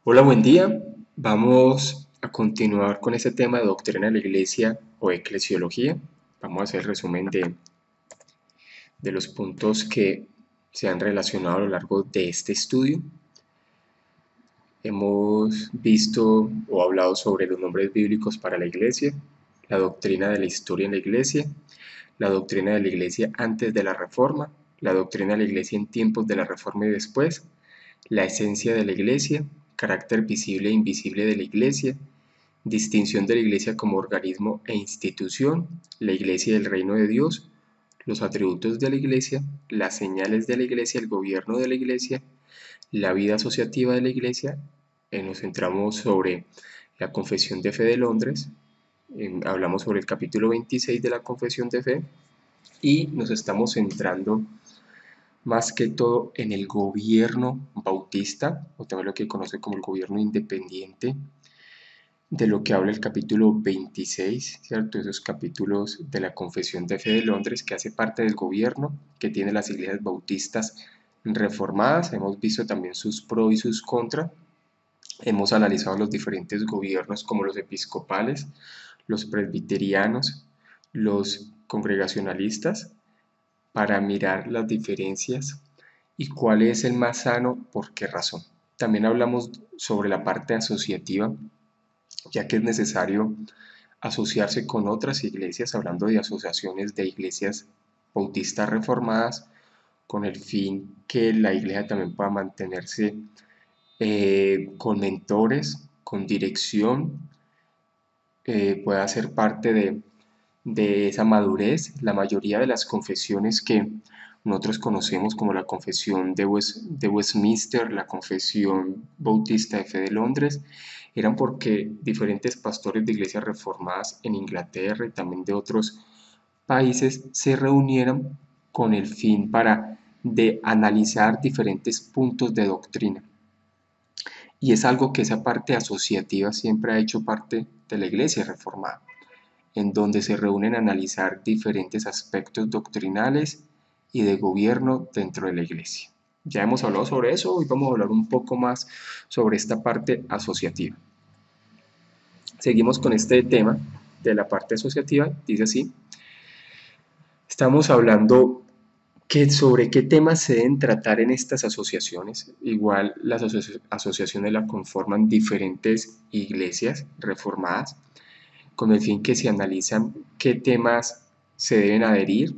Hola, buen día. Vamos a continuar con este tema de doctrina de la Iglesia o eclesiología. Vamos a hacer el resumen de los puntos que se han relacionado a lo largo de este estudio. Hemos visto o hablado sobre los nombres bíblicos para la Iglesia, la doctrina de la historia en la Iglesia, la doctrina de la Iglesia antes de la Reforma, la doctrina de la Iglesia en tiempos de la Reforma y después, la esencia de la Iglesia, carácter visible e invisible de la Iglesia, distinción de la Iglesia como organismo e institución, la Iglesia del Reino de Dios, los atributos de la Iglesia, las señales de la Iglesia, el gobierno de la Iglesia, la vida asociativa de la Iglesia. Nos centramos sobre la Confesión de Fe de Londres, hablamos sobre el capítulo 26 de la Confesión de Fe y nos estamos centrando más que todo en el gobierno bautista, o también lo que conoce como el gobierno independiente, de lo que habla el capítulo 26, ¿cierto? Esos capítulos de la Confesión de Fe de Londres, que hace parte del gobierno que tiene las iglesias bautistas reformadas. Hemos visto también sus pros y sus contras. Hemos analizado los diferentes gobiernos como los episcopales, los presbiterianos, los congregacionalistas, para mirar las diferencias y cuál es el más sano, por qué razón. También hablamos sobre la parte asociativa, ya que es necesario asociarse con otras iglesias, hablando de asociaciones de iglesias bautistas reformadas, con el fin que la iglesia también pueda mantenerse con mentores, con dirección, pueda ser parte de esa madurez. La mayoría de las confesiones que nosotros conocemos como la confesión de Westminster, la confesión bautista de fe de Londres, eran porque diferentes pastores de iglesias reformadas en Inglaterra y también de otros países se reunieron con el fin de analizar diferentes puntos de doctrina. Y es algo que esa parte asociativa siempre ha hecho parte de la iglesia reformada, en donde se reúnen a analizar diferentes aspectos doctrinales y de gobierno dentro de la iglesia. Ya hemos hablado sobre eso, hoy vamos a hablar un poco más sobre esta parte asociativa. Seguimos con este tema de la parte asociativa, dice así, estamos hablando sobre qué temas se deben tratar en estas asociaciones. Igual las asociaciones la conforman diferentes iglesias reformadas, con el fin que se analizan qué temas se deben adherir,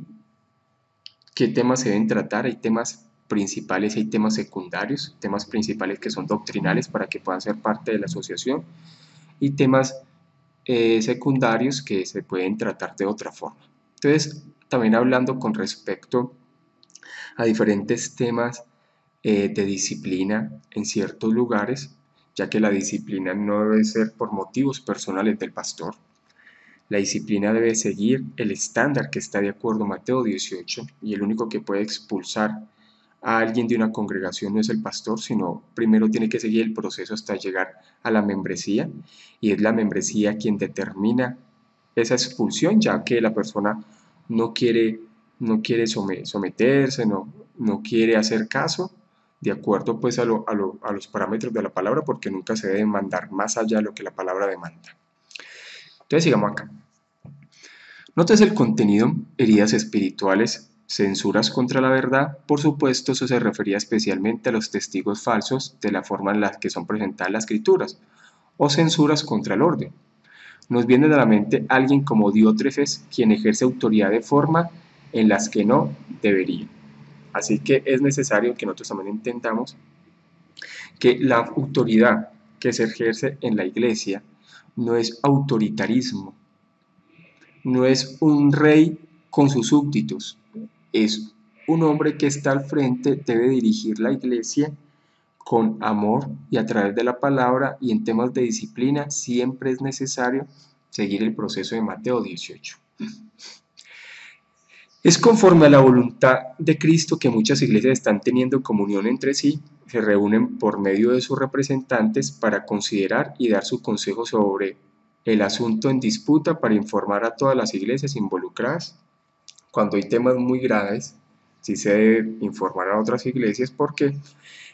qué temas se deben tratar. Hay temas principales y hay temas secundarios, temas principales que son doctrinales para que puedan ser parte de la asociación y temas secundarios que se pueden tratar de otra forma. Entonces, también hablando con respecto a diferentes temas de disciplina en ciertos lugares, ya que la disciplina no debe ser por motivos personales del pastor. La disciplina debe seguir el estándar que está de acuerdo a Mateo 18, y el único que puede expulsar a alguien de una congregación no es el pastor, sino primero tiene que seguir el proceso hasta llegar a la membresía, y es la membresía quien determina esa expulsión, ya que la persona no quiere someterse, no quiere hacer caso, de acuerdo pues a los parámetros de la palabra, porque nunca se debe mandar más allá de lo que la palabra demanda. Entonces sigamos acá. Notes el contenido, heridas espirituales, censuras contra la verdad. Por supuesto, eso se refería especialmente a los testigos falsos de la forma en la que son presentadas las escrituras, o censuras contra el orden. Nos viene a la mente alguien como Diótrefes, quien ejerce autoridad de forma en las que no debería. Así que es necesario que nosotros también entendamos que la autoridad que se ejerce en la iglesia no es autoritarismo, no es un rey con sus súbditos, es un hombre que está al frente, debe dirigir la iglesia con amor y a través de la palabra, y en temas de disciplina siempre es necesario seguir el proceso de Mateo 18. Es conforme a la voluntad de Cristo que muchas iglesias están teniendo comunión entre sí, se reúnen por medio de sus representantes para considerar y dar su consejo sobre el asunto en disputa, para informar a todas las iglesias involucradas. Cuando hay temas muy graves, sí se debe informar a otras iglesias, porque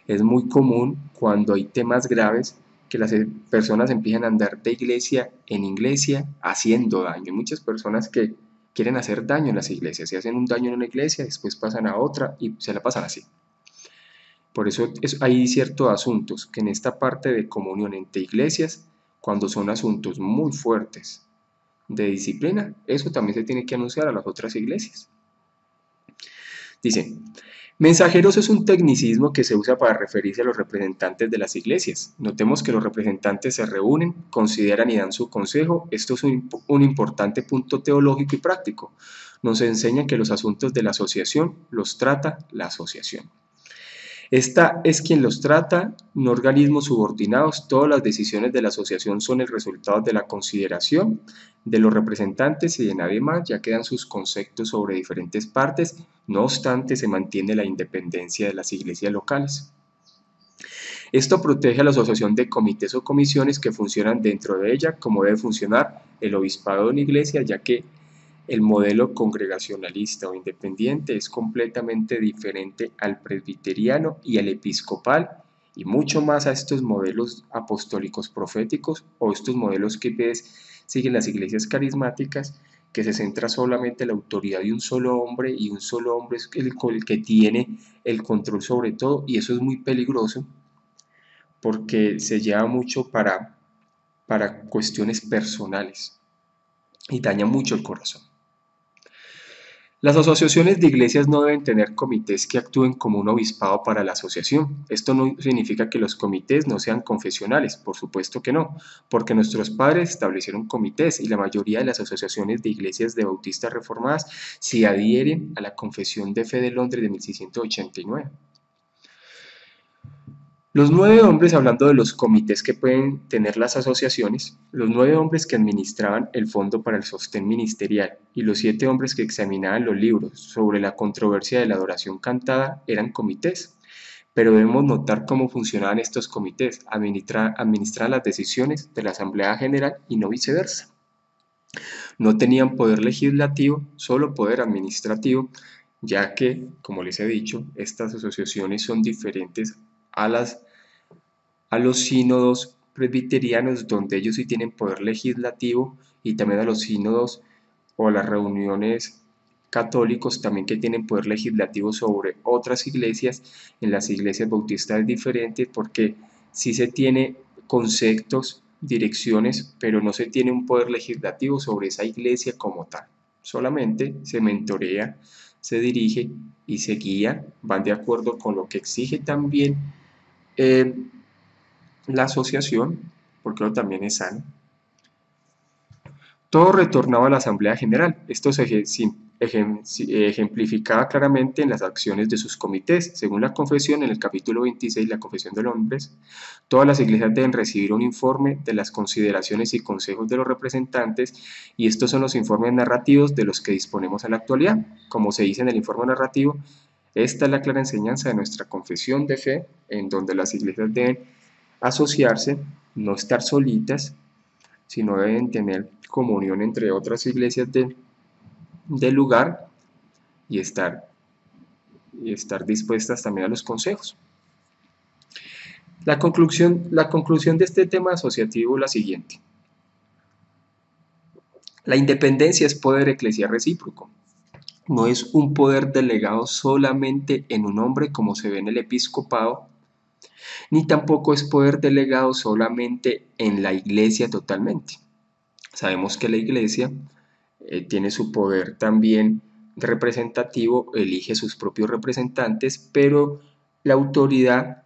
Es muy común cuando hay temas graves que las personas empiezan a andar de iglesia en iglesia haciendo daño. Hay muchas personas que quieren hacer daño en las iglesias, se hacen un daño en una iglesia, después pasan a otra y se la pasan así. Por eso hay ciertos asuntos que en esta parte de comunión entre iglesias, cuando son asuntos muy fuertes de disciplina, eso también se tiene que anunciar a las otras iglesias. Dice, mensajeros es un tecnicismo que se usa para referirse a los representantes de las iglesias. Notemos que los representantes se reúnen, consideran y dan su consejo. Esto es un importante punto teológico y práctico. Nos enseña que los asuntos de la asociación los trata la asociación. Esta es quien los trata, no organismos subordinados. Todas las decisiones de la asociación son el resultado de la consideración de los representantes y de nadie más, ya que dan sus conceptos sobre diferentes partes. No obstante, se mantiene la independencia de las iglesias locales. Esto protege a la asociación de comités o comisiones que funcionan dentro de ella, como debe funcionar el obispado de una iglesia, ya que el modelo congregacionalista o independiente es completamente diferente al presbiteriano y al episcopal y mucho más a estos modelos apostólicos proféticos o estos modelos que siguen las iglesias carismáticas, que se centra solamente en la autoridad de un solo hombre y un solo hombre es el que tiene el control sobre todo, y eso es muy peligroso porque se lleva mucho para cuestiones personales y daña mucho el corazón. Las asociaciones de iglesias no deben tener comités que actúen como un obispado para la asociación. Esto no significa que los comités no sean confesionales, por supuesto que no, porque nuestros padres establecieron comités y la mayoría de las asociaciones de iglesias de bautistas reformadas se adhieren a la Confesión de Fe de Londres de 1689. Los 9 hombres, hablando de los comités que pueden tener las asociaciones, los 9 hombres que administraban el Fondo para el Sostén Ministerial y los 7 hombres que examinaban los libros sobre la controversia de la adoración cantada eran comités. Pero debemos notar cómo funcionaban estos comités, administrar las decisiones de la Asamblea General y no viceversa. No tenían poder legislativo, solo poder administrativo, ya que, como les he dicho, estas asociaciones son diferentes a los sínodos presbiterianos, donde ellos sí tienen poder legislativo, y también a los sínodos o a las reuniones católicos también que tienen poder legislativo sobre otras iglesias. En las iglesias bautistas es diferente porque sí se tiene conceptos, direcciones, pero no se tiene un poder legislativo sobre esa iglesia como tal. Solamente se mentorea, se dirige y se guía, van de acuerdo con lo que exige también la asociación, porque también es sano. Todo retornaba a la Asamblea General. Esto se ejemplificaba claramente en las acciones de sus comités. Según la confesión, en el capítulo 26, la confesión de los hombres, todas las iglesias deben recibir un informe de las consideraciones y consejos de los representantes, y estos son los informes narrativos de los que disponemos en la actualidad. Como se dice en el informe narrativo, esta es la clara enseñanza de nuestra confesión de fe, en donde las iglesias deben asociarse, no estar solitas, sino deben tener comunión entre otras iglesias del lugar y estar dispuestas también a los consejos. La conclusión de este tema asociativo es la siguiente. La independencia es poder eclesial recíproco. No es un poder delegado solamente en un hombre como se ve en el episcopado, ni tampoco es poder delegado solamente en la iglesia totalmente. Sabemos que la iglesia tiene su poder también representativo, elige sus propios representantes, pero la autoridad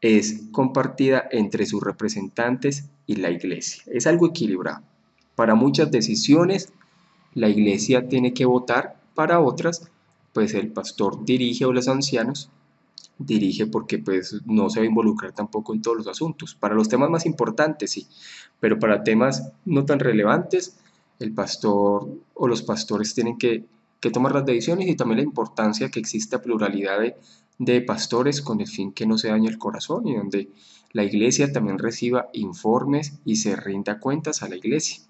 es compartida entre sus representantes y la iglesia. Es algo equilibrado. Para muchas decisiones, la iglesia tiene que votar, para otras, pues el pastor dirige o los ancianos dirige porque pues no se va a involucrar tampoco en todos los asuntos. Para los temas más importantes sí, pero para temas no tan relevantes, el pastor o los pastores tienen que tomar las decisiones, y también la importancia que exista pluralidad de pastores con el fin que no se dañe el corazón y donde la iglesia también reciba informes y se rinda cuentas a la iglesia.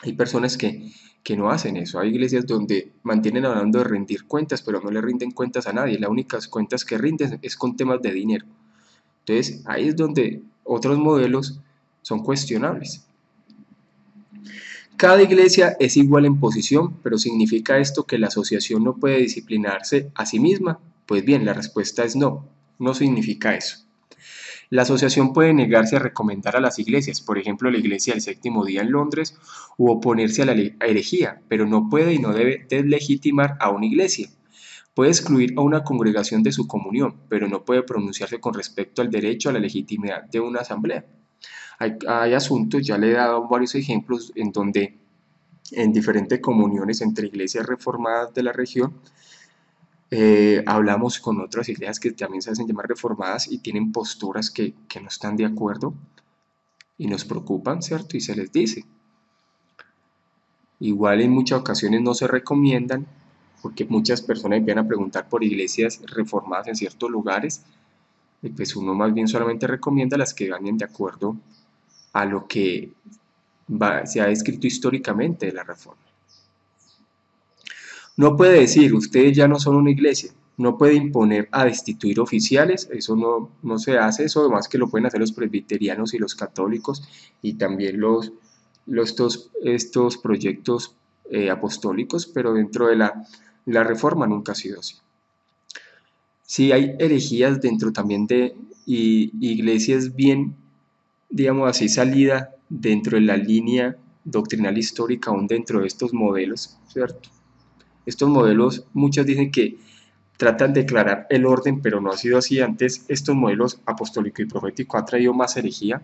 Hay personas que no hacen eso. Hay iglesias donde mantienen hablando de rendir cuentas, pero no le rinden cuentas a nadie. Las únicas cuentas que rinden es con temas de dinero. Entonces, ahí es donde otros modelos son cuestionables. Cada iglesia es igual en posición, pero ¿significa esto que la asociación no puede disciplinarse a sí misma? Pues bien, la respuesta es no, no significa eso. La asociación puede negarse a recomendar a las iglesias, por ejemplo la iglesia del séptimo día en Londres, u oponerse a la herejía, pero no puede y no debe deslegitimar a una iglesia. Puede excluir a una congregación de su comunión, pero no puede pronunciarse con respecto al derecho a la legitimidad de una asamblea. Hay asuntos, ya le he dado varios ejemplos en donde en diferentes comuniones entre iglesias reformadas de la región, hablamos con otras iglesias que también se hacen llamar reformadas y tienen posturas que no están de acuerdo y nos preocupan, ¿cierto? Y se les dice. Igual en muchas ocasiones no se recomiendan, porque muchas personas empiezan a preguntar por iglesias reformadas en ciertos lugares, y pues uno más bien solamente recomienda las que vayan de acuerdo a lo que se ha escrito históricamente de la reforma. No puede decir, ustedes ya no son una iglesia, no puede imponer a destituir oficiales, eso no se hace, eso además que lo pueden hacer los presbiterianos y los católicos y también estos proyectos apostólicos, pero dentro de la reforma nunca ha sido así. Sí hay herejías dentro también de iglesias bien, digamos así, salida dentro de la línea doctrinal histórica, aún dentro de estos modelos, ¿cierto? Estos modelos, muchos dicen que tratan de declarar el orden, pero no ha sido así. Antes, estos modelos apostólico y profético ha traído más herejía.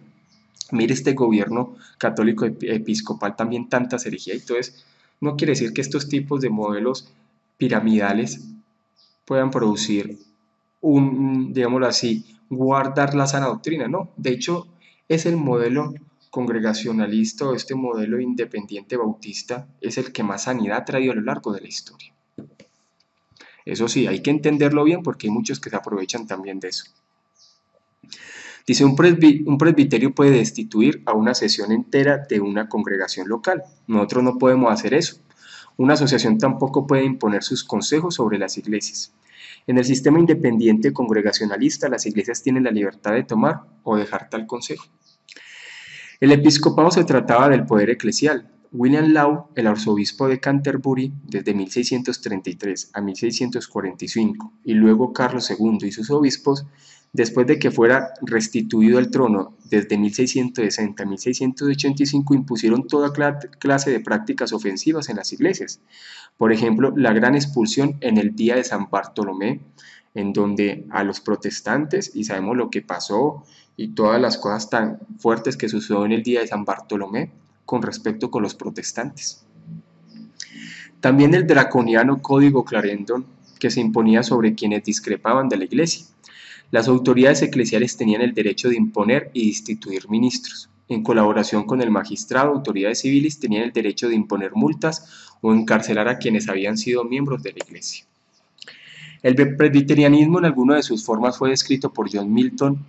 Mire este gobierno católico episcopal también tantas herejías. Entonces, no quiere decir que estos tipos de modelos piramidales puedan producir digámoslo así, guardar la sana doctrina, no. De hecho, es el modelo congregacionalista o este modelo independiente bautista es el que más sanidad ha traído a lo largo de la historia. Eso sí, hay que entenderlo bien porque hay muchos que se aprovechan también de eso. Dice, un presbiterio puede destituir a una sesión entera de una congregación local. Nosotros no podemos hacer eso. Una asociación tampoco puede imponer sus consejos sobre las iglesias. En el sistema independiente congregacionalista, las iglesias tienen la libertad de tomar o dejar tal consejo. El episcopado se trataba del poder eclesial. William Law, el arzobispo de Canterbury, desde 1633 a 1645, y luego Carlos II y sus obispos, después de que fuera restituido el trono desde 1660 a 1685, impusieron toda clase de prácticas ofensivas en las iglesias. Por ejemplo, la gran expulsión en el día de San Bartolomé, en donde a los protestantes, y sabemos lo que pasó y todas las cosas tan fuertes que sucedió en el día de San Bartolomé con respecto con los protestantes. También el draconiano Código Clarendon, que se imponía sobre quienes discrepaban de la Iglesia. Las autoridades eclesiales tenían el derecho de imponer y destituir ministros. En colaboración con el magistrado, autoridades civiles tenían el derecho de imponer multas o encarcelar a quienes habían sido miembros de la Iglesia. El presbiterianismo en alguna de sus formas fue descrito por John Milton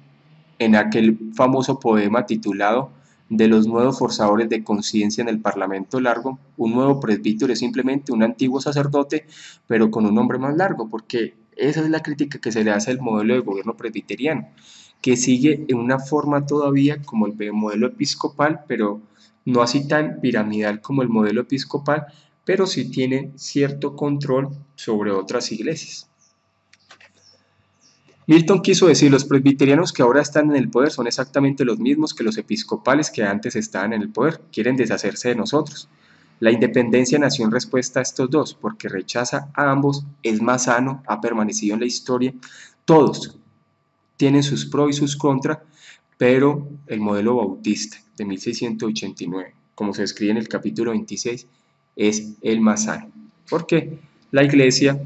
en aquel famoso poema titulado De los nuevos forzadores de conciencia en el Parlamento Largo. Un nuevo presbítero es simplemente un antiguo sacerdote, pero con un nombre más largo, porque esa es la crítica que se le hace al modelo de gobierno presbiteriano, que sigue en una forma todavía como el modelo episcopal, pero no así tan piramidal como el modelo episcopal, pero sí tiene cierto control sobre otras iglesias. Milton quiso decir, los presbiterianos que ahora están en el poder son exactamente los mismos que los episcopales que antes estaban en el poder, quieren deshacerse de nosotros. La independencia nació en respuesta a estos dos, porque rechaza a ambos, es más sano, ha permanecido en la historia. Todos tienen sus pros y sus contras, pero el modelo bautista de 1689, como se describe en el capítulo 26, es el más sano, porque la iglesia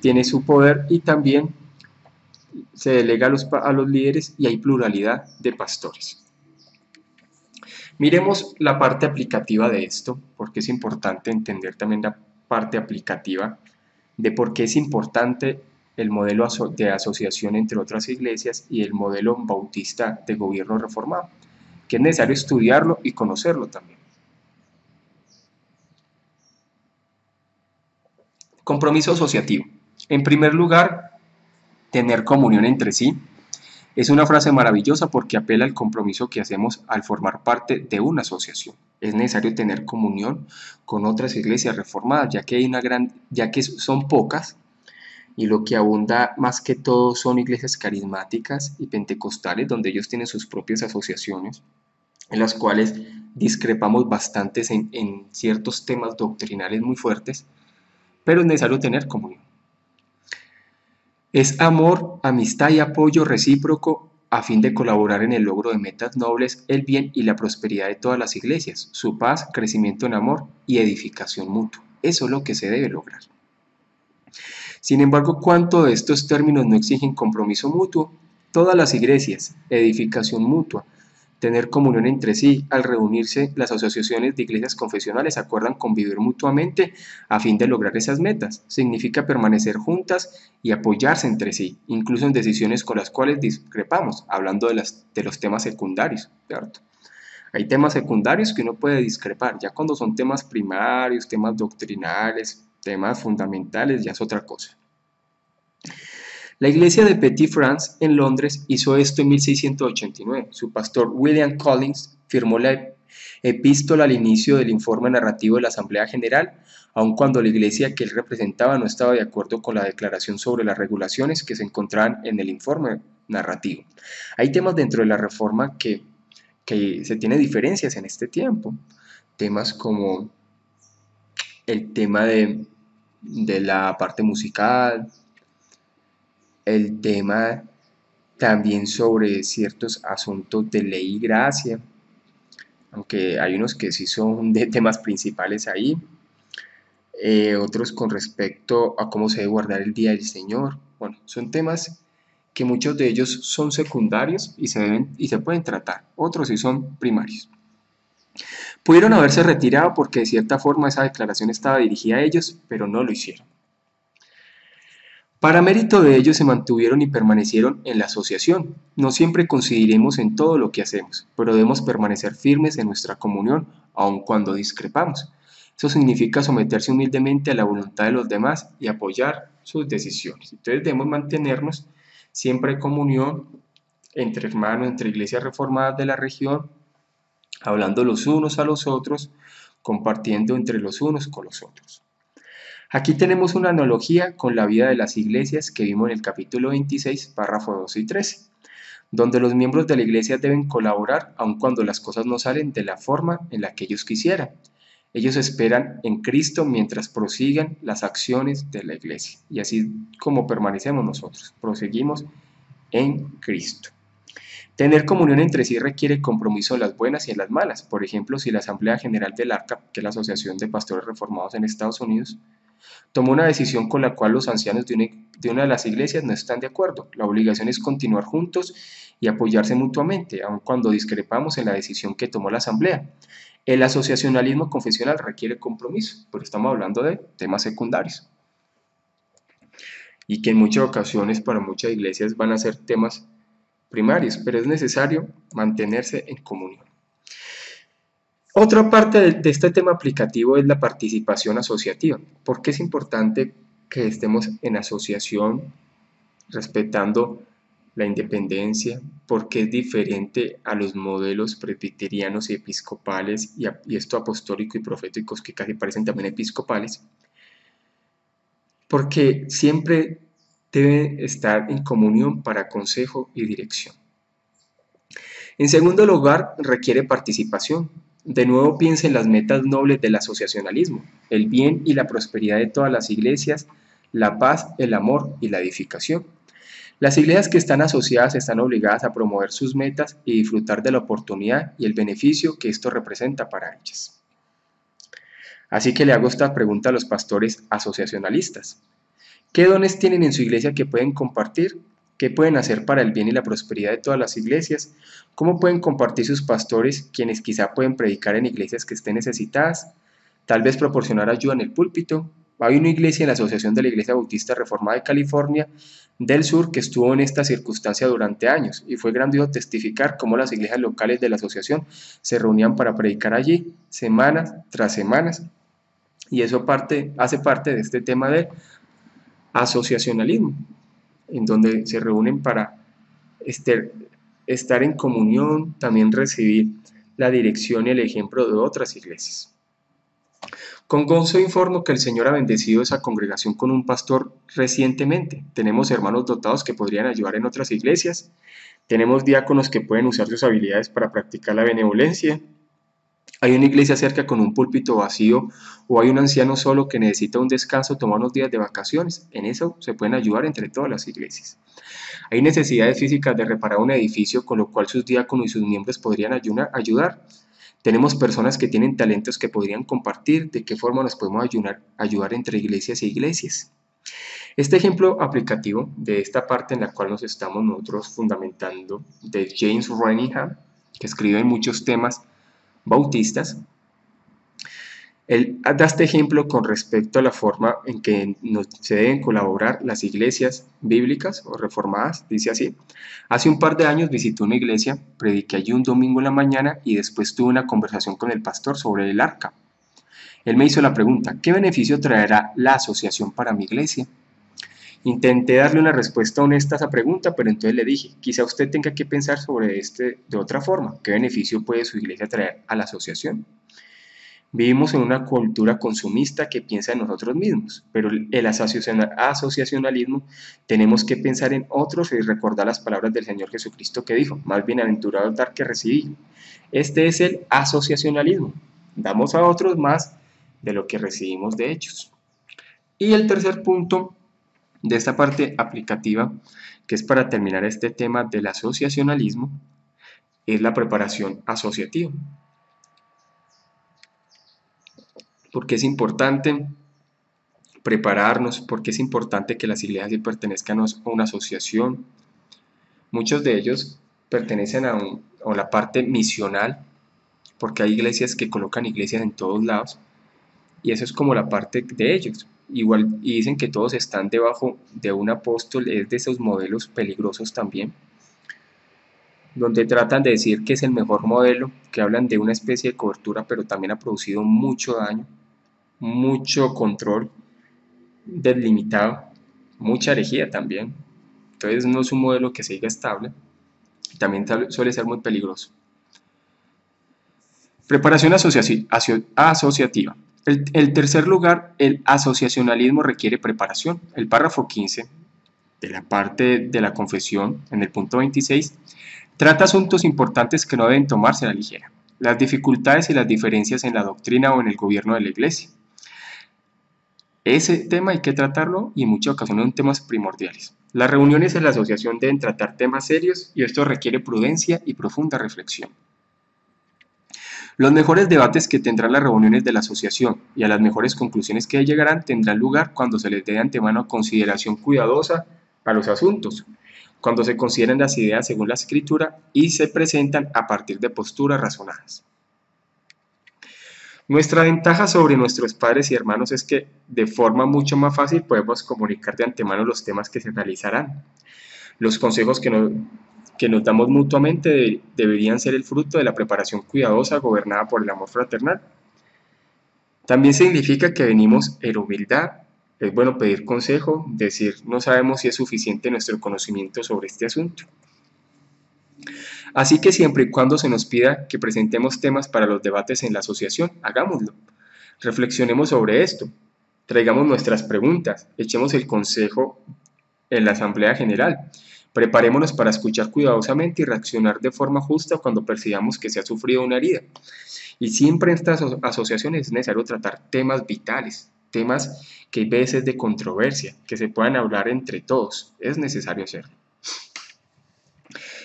tiene su poder y también se delega a los líderes y hay pluralidad de pastores. Miremos la parte aplicativa de esto, porque es importante entender también la parte aplicativa de por qué es importante el modelo de asociación entre otras iglesias y el modelo bautista de gobierno reformado, que es necesario estudiarlo y conocerlo también. Compromiso asociativo. En primer lugar, tener comunión entre sí. Es una frase maravillosa porque apela al compromiso que hacemos al formar parte de una asociación. Es necesario tener comunión con otras iglesias reformadas, ya que son pocas y lo que abunda más que todo son iglesias carismáticas y pentecostales, donde ellos tienen sus propias asociaciones, en las cuales discrepamos bastante en ciertos temas doctrinales muy fuertes, pero es necesario tener comunión. Es amor, amistad y apoyo recíproco a fin de colaborar en el logro de metas nobles, el bien y la prosperidad de todas las iglesias, su paz, crecimiento en amor y edificación mutua. Eso es lo que se debe lograr. Sin embargo, ¿cuánto de estos términos no exigen compromiso mutuo? Todas las iglesias, edificación mutua, tener comunión entre sí, al reunirse las asociaciones de iglesias confesionales acuerdan convivir mutuamente a fin de lograr esas metas. Significa permanecer juntas y apoyarse entre sí, incluso en decisiones con las cuales discrepamos, hablando de los temas secundarios, ¿cierto? Hay temas secundarios que uno puede discrepar, ya cuando son temas primarios, temas doctrinales, temas fundamentales, ya es otra cosa. La iglesia de Petit-France en Londres hizo esto en 1689. Su pastor William Collins firmó la epístola al inicio del informe narrativo de la Asamblea General, aun cuando la iglesia que él representaba no estaba de acuerdo con la declaración sobre las regulaciones que se encontraban en el informe narrativo. Hay temas dentro de la reforma que se tienen diferencias en este tiempo. Temas como el tema de la parte musical, el tema también sobre ciertos asuntos de ley y gracia, aunque hay unos que sí son de temas principales ahí, otros con respecto a cómo se debe guardar el día del Señor. Bueno, son temas que muchos de ellos son secundarios y se pueden tratar, otros sí son primarios. Pudieron haberse retirado porque de cierta forma esa declaración estaba dirigida a ellos, pero no lo hicieron. Para mérito de ellos se mantuvieron y permanecieron en la asociación. No siempre coincidiremos en todo lo que hacemos, pero debemos permanecer firmes en nuestra comunión, aun cuando discrepamos. Eso significa someterse humildemente a la voluntad de los demás y apoyar sus decisiones. Entonces debemos mantenernos siempre en comunión entre hermanos, entre iglesias reformadas de la región, hablando los unos a los otros, compartiendo entre los unos con los otros. Aquí tenemos una analogía con la vida de las iglesias que vimos en el capítulo 26, párrafo 12 y 13, donde los miembros de la iglesia deben colaborar aun cuando las cosas no salen de la forma en la que ellos quisieran. Ellos esperan en Cristo mientras prosigan las acciones de la iglesia. Y así como permanecemos nosotros, proseguimos en Cristo. Tener comunión entre sí requiere compromiso en las buenas y en las malas. Por ejemplo, si la Asamblea General del ARCA, que es la Asociación de Pastores Reformados en Estados Unidos, tomó una decisión con la cual los ancianos de una de las iglesias no están de acuerdo. La obligación es continuar juntos y apoyarse mutuamente, aun cuando discrepamos en la decisión que tomó la asamblea. El asociacionalismo confesional requiere compromiso, pero estamos hablando de temas secundarios y que en muchas ocasiones para muchas iglesias van a ser temas primarios, pero es necesario mantenerse en comunión. Otra parte de este tema aplicativo es la participación asociativa. ¿Por qué es importante que estemos en asociación respetando la independencia? Porque es diferente a los modelos presbiterianos y episcopales y esto apostólico y proféticos que casi parecen también episcopales. Porque siempre debe estar en comunión para consejo y dirección. En segundo lugar, requiere participación. De nuevo piensa en las metas nobles del asociacionalismo, el bien y la prosperidad de todas las iglesias, la paz, el amor y la edificación. Las iglesias que están asociadas están obligadas a promover sus metas y disfrutar de la oportunidad y el beneficio que esto representa para ellas. Así que le hago esta pregunta a los pastores asociacionalistas. ¿Qué dones tienen en su iglesia que pueden compartir? ¿Qué pueden hacer para el bien y la prosperidad de todas las iglesias? ¿Cómo pueden compartir sus pastores, quienes quizá pueden predicar en iglesias que estén necesitadas? Tal vez proporcionar ayuda en el púlpito. Hay una iglesia en la Asociación de la Iglesia Bautista Reformada de California del Sur que estuvo en esta circunstancia durante años y fue grandioso testificar cómo las iglesias locales de la asociación se reunían para predicar allí semanas tras semanas Y eso hace parte de este tema de asociacionalismo, en donde se reúnen para estar en comunión, también recibir la dirección y el ejemplo de otras iglesias. Con gozo informo que el Señor ha bendecido esa congregación con un pastor recientemente. Tenemos hermanos dotados que podrían ayudar en otras iglesias. Tenemos diáconos que pueden usar sus habilidades para practicar la benevolencia. Hay una iglesia cerca con un púlpito vacío o hay un anciano solo que necesita un descanso, tomar unos días de vacaciones. En eso se pueden ayudar entre todas las iglesias. Hay necesidades físicas de reparar un edificio, con lo cual sus diáconos y sus miembros podrían ayudar. Tenemos personas que tienen talentos que podrían compartir. ¿De qué forma nos podemos ayudar entre iglesias e iglesias? Este ejemplo aplicativo de esta parte en la cual nos estamos nosotros fundamentando, de James Renihan, que escribe en muchos temas bautistas, él da este ejemplo con respecto a la forma en que se deben colaborar las iglesias bíblicas o reformadas. Dice así: hace un par de años visité una iglesia, prediqué allí un domingo en la mañana y después tuve una conversación con el pastor sobre el arca. Él me hizo la pregunta: ¿qué beneficio traerá la asociación para mi iglesia? Intenté darle una respuesta honesta a esa pregunta, pero entonces le dije: quizá usted tenga que pensar sobre de otra forma. ¿Qué beneficio puede su iglesia traer a la asociación? Vivimos en una cultura consumista que piensa en nosotros mismos, pero el asociacionalismo tenemos que pensar en otros y recordar las palabras del Señor Jesucristo que dijo: más bienaventurado dar que recibir. Este es el asociacionalismo. Damos a otros más de lo que recibimos de ellos. Y el tercer punto de esta parte aplicativa, que es para terminar este tema del asociacionalismo, es la preparación asociativa. Porque es importante prepararnos, porque es importante que las iglesias pertenezcan a una asociación. Muchos de ellos pertenecen a la parte misional, porque hay iglesias que colocan iglesias en todos lados, y eso es como la parte de ellos. Igual, y dicen que todos están debajo de un apóstol, es de esos modelos peligrosos también, donde tratan de decir que es el mejor modelo, que hablan de una especie de cobertura, pero también ha producido mucho daño, mucho control deslimitado, mucha herejía también. Entonces no es un modelo que siga estable, también suele ser muy peligroso. Preparación asociativa. El tercer lugar, el asociacionalismo requiere preparación. El párrafo 15 de la parte de la confesión, en el punto 26, trata asuntos importantes que no deben tomarse a la ligera: las dificultades y las diferencias en la doctrina o en el gobierno de la iglesia. Ese tema hay que tratarlo y en muchas ocasiones son temas primordiales. Las reuniones en la asociación deben tratar temas serios y esto requiere prudencia y profunda reflexión. Los mejores debates que tendrán las reuniones de la asociación y a las mejores conclusiones que llegarán tendrán lugar cuando se les dé de antemano consideración cuidadosa a los asuntos, cuando se consideran las ideas según la escritura y se presentan a partir de posturas razonadas. Nuestra ventaja sobre nuestros padres y hermanos es que de forma mucho más fácil podemos comunicar de antemano los temas que se realizarán. Los consejos que nos damos mutuamente deberían ser el fruto de la preparación cuidadosa gobernada por el amor fraternal. También significa que venimos en humildad. Es bueno pedir consejo, decir: no sabemos si es suficiente nuestro conocimiento sobre este asunto. Así que siempre y cuando se nos pida que presentemos temas para los debates en la asociación, hagámoslo. Reflexionemos sobre esto, traigamos nuestras preguntas, echemos el consejo en la Asamblea General. Preparémonos para escuchar cuidadosamente y reaccionar de forma justa cuando percibamos que se ha sufrido una herida. Y siempre en estas asociaciones es necesario tratar temas vitales, temas que hay veces de controversia, que se puedan hablar entre todos. Es necesario hacerlo.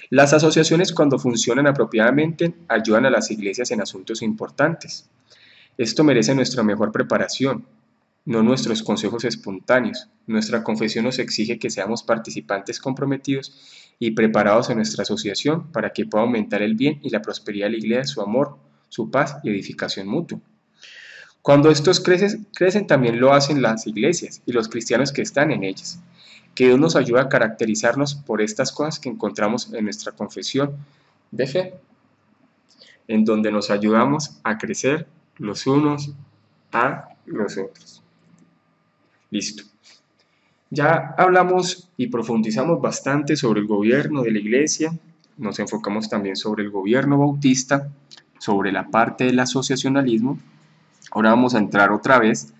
Las asociaciones, cuando funcionan apropiadamente, ayudan a las iglesias en asuntos importantes. Esto merece nuestra mejor preparación, no nuestros consejos espontáneos. Nuestra confesión nos exige que seamos participantes comprometidos y preparados en nuestra asociación para que pueda aumentar el bien y la prosperidad de la iglesia, su amor, su paz y edificación mutua. Cuando estos crecen, también lo hacen las iglesias y los cristianos que están en ellas. Que Dios nos ayude a caracterizarnos por estas cosas que encontramos en nuestra confesión de fe, en donde nos ayudamos a crecer los unos a nosotros. Listo. Ya hablamos y profundizamos bastante sobre el gobierno de la iglesia, nos enfocamos también sobre el gobierno bautista, sobre la parte del asociacionalismo. Ahora vamos a entrar otra vez,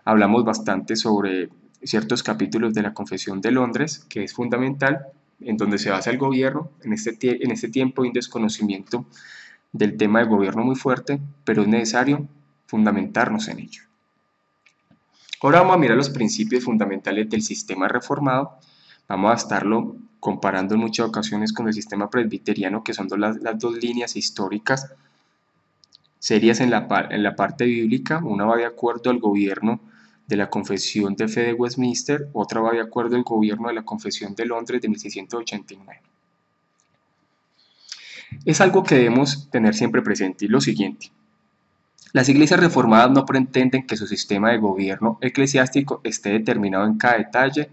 hablamos bastante sobre ciertos capítulos de la Confesión de Londres, que es fundamental, en donde se basa el gobierno. En este tiempo hay un desconocimiento del tema del gobierno muy fuerte, pero es necesario fundamentarnos en ello. Ahora vamos a mirar los principios fundamentales del sistema reformado. Vamos a estarlo comparando en muchas ocasiones con el sistema presbiteriano, que son las dos líneas históricas serias en la parte bíblica. Una va de acuerdo al gobierno de la Confesión de Fe de Westminster, otra va de acuerdo al gobierno de la Confesión de Londres de 1689. Es algo que debemos tener siempre presente, y lo siguiente: las iglesias reformadas no pretenden que su sistema de gobierno eclesiástico esté determinado en cada detalle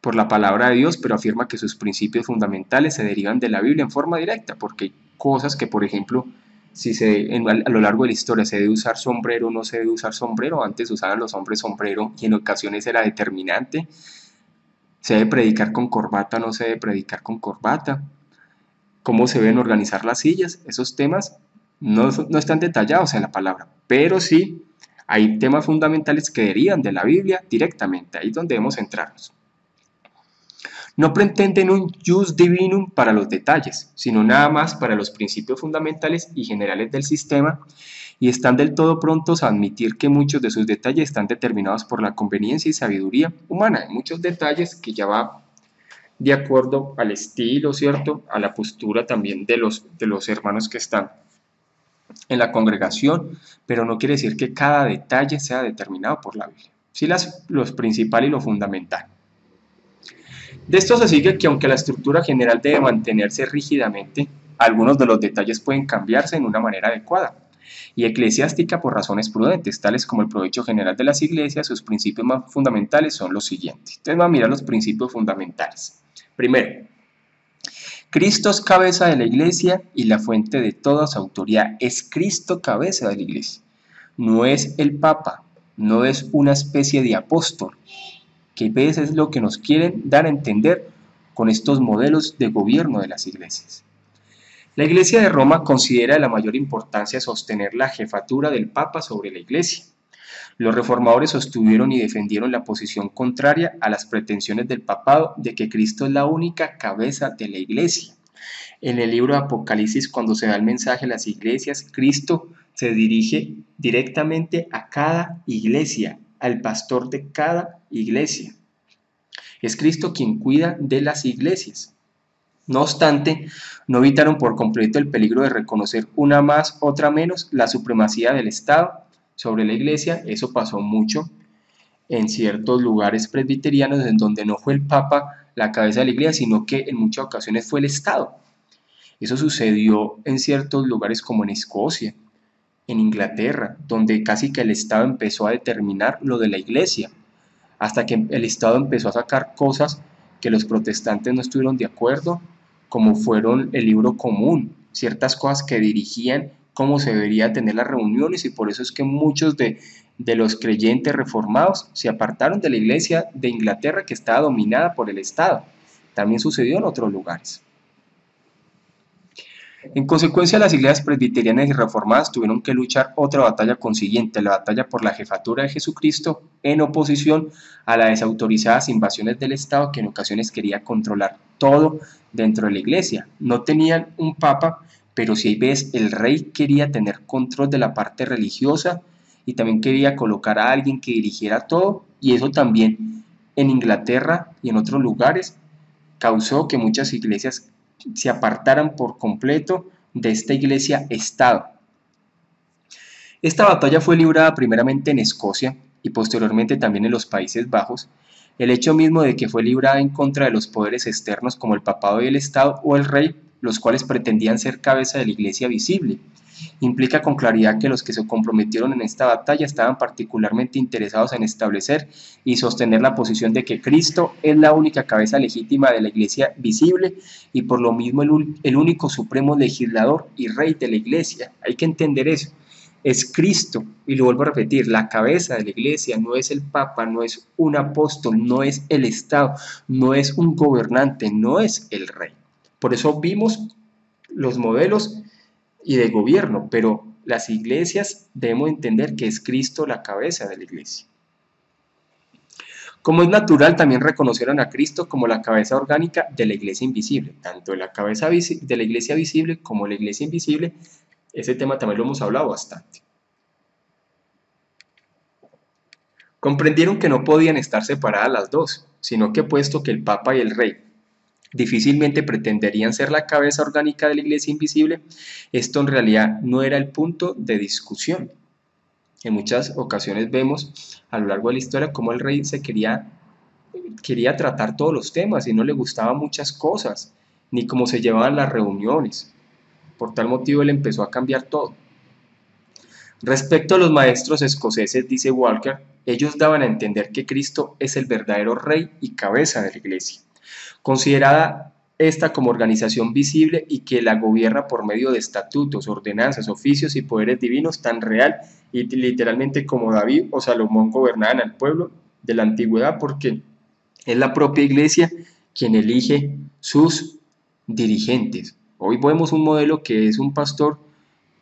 por la palabra de Dios, pero afirma que sus principios fundamentales se derivan de la Biblia en forma directa, porque hay cosas que, por ejemplo, si a lo largo de la historia se debe usar sombrero o no se debe usar sombrero. Antes usaban los hombres sombrero y en ocasiones era determinante. Se debe predicar con corbata o no se debe predicar con corbata. Cómo se deben organizar las sillas. Esos temas no están detallados en la palabra, pero sí hay temas fundamentales que derivan de la Biblia directamente. Ahí es donde debemos centrarnos. No pretenden un jus divinum para los detalles, sino nada más para los principios fundamentales y generales del sistema, y están del todo prontos a admitir que muchos de sus detalles están determinados por la conveniencia y sabiduría humana. Hay muchos detalles que ya va de acuerdo al estilo, ¿cierto? A la postura también de los hermanos que están en la congregación, pero no quiere decir que cada detalle sea determinado por la Biblia. Sí, los principal y lo fundamental. De esto se sigue que aunque la estructura general debe mantenerse rígidamente, algunos de los detalles pueden cambiarse en una manera adecuada y eclesiástica por razones prudentes, tales como el provecho general de las iglesias. Sus principios más fundamentales son los siguientes. Entonces vamos a mirar los principios fundamentales. Primero, Cristo es cabeza de la iglesia y la fuente de toda su autoridad. Es Cristo cabeza de la iglesia. No es el Papa, no es una especie de apóstol, que a veces es lo que nos quieren dar a entender con estos modelos de gobierno de las iglesias. La Iglesia de Roma considera de la mayor importancia sostener la jefatura del Papa sobre la Iglesia. Los reformadores sostuvieron y defendieron la posición contraria a las pretensiones del papado de que Cristo es la única cabeza de la Iglesia. En el libro de Apocalipsis, cuando se da el mensaje a las iglesias, Cristo se dirige directamente a cada iglesia, al pastor de cada iglesia. Es Cristo quien cuida de las iglesias. No obstante, no evitaron por completo el peligro de reconocer una más, otra menos, la supremacía del Estado sobre la iglesia. Eso pasó mucho en ciertos lugares presbiterianos en donde no fue el Papa la cabeza de la iglesia, sino que en muchas ocasiones fue el Estado. Eso sucedió en ciertos lugares como en Escocia, en Inglaterra, donde casi que el Estado empezó a determinar lo de la iglesia, hasta que el Estado empezó a sacar cosas que los protestantes no estuvieron de acuerdo, como fueron el libro común, ciertas cosas que dirigían cómo se debería tener las reuniones, y por eso es que muchos de los creyentes reformados se apartaron de la iglesia de Inglaterra, que estaba dominada por el Estado. También sucedió en otros lugares. En consecuencia, las iglesias presbiterianas y reformadas tuvieron que luchar otra batalla consiguiente, la batalla por la jefatura de Jesucristo, en oposición a las desautorizadas invasiones del Estado, que en ocasiones quería controlar todo dentro de la iglesia. No tenían un papa, pero si ves, el rey quería tener control de la parte religiosa y también quería colocar a alguien que dirigiera todo, y eso también en Inglaterra y en otros lugares causó que muchas iglesias se apartaran por completo de esta iglesia-estado. Esta batalla fue librada primeramente en Escocia y posteriormente también en los Países Bajos. El hecho mismo de que fue librada en contra de los poderes externos como el papado y el Estado o el rey, los cuales pretendían ser cabeza de la iglesia visible, implica con claridad que los que se comprometieron en esta batalla estaban particularmente interesados en establecer y sostener la posición de que Cristo es la única cabeza legítima de la iglesia visible y por lo mismo el único supremo legislador y rey de la iglesia. Hay que entender eso. es Cristo. Y lo vuelvo a repetir, la cabeza de la iglesia no es el Papa, no es un apóstol, no es el Estado, no es un gobernante, no es el rey. Por eso vimos los modelos y de gobierno, pero las iglesias debemos entender que es Cristo la cabeza de la iglesia. Como es natural, también reconocieron a Cristo como la cabeza orgánica de la iglesia invisible, tanto la cabeza de la iglesia visible como la iglesia invisible. Ese tema también lo hemos hablado bastante. Comprendieron que no podían estar separadas las dos, sino que puesto que el Papa y el Rey difícilmente pretenderían ser la cabeza orgánica de la iglesia invisible, esto en realidad no era el punto de discusión. En muchas ocasiones vemos a lo largo de la historia cómo el rey se quería tratar todos los temas y no le gustaban muchas cosas, ni cómo se llevaban las reuniones. Por tal motivo él empezó a cambiar todo. Respecto a los maestros escoceses, dice Walker, ellos daban a entender que Cristo es el verdadero rey y cabeza de la iglesia, considerada esta como organización visible y que la gobierna por medio de estatutos, ordenanzas, oficios y poderes divinos tan real y literalmente como David o Salomón gobernaban al pueblo de la antigüedad, porque es la propia iglesia quien elige sus dirigentes. Hoy vemos un modelo que es un pastor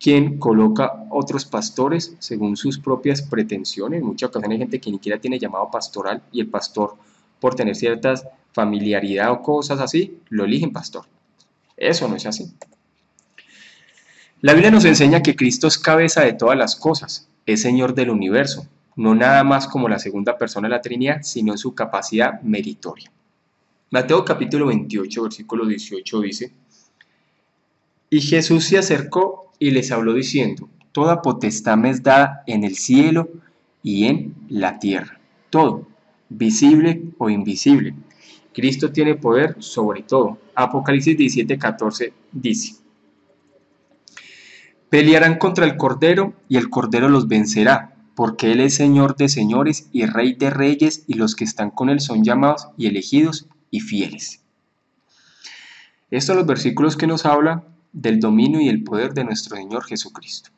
quien coloca otros pastores según sus propias pretensiones. En muchas ocasiones hay gente que ni siquiera tiene llamado pastoral y el pastor, por tener ciertas familiaridad o cosas así, lo eligen pastor. Eso no es así. La Biblia nos enseña que Cristo es cabeza de todas las cosas, es Señor del universo, no nada más como la segunda persona de la Trinidad, sino en su capacidad meritoria. Mateo capítulo 28, versículo 18 dice: Y Jesús se acercó y les habló diciendo: Toda potestad me es dada en el cielo y en la tierra. Todo, visible o invisible. Cristo tiene poder sobre todo. Apocalipsis 17:14 dice: Pelearán contra el Cordero y el Cordero los vencerá, porque Él es Señor de señores y Rey de reyes, y los que están con Él son llamados y elegidos y fieles. Estos son los versículos que nos hablan del dominio y el poder de nuestro Señor Jesucristo.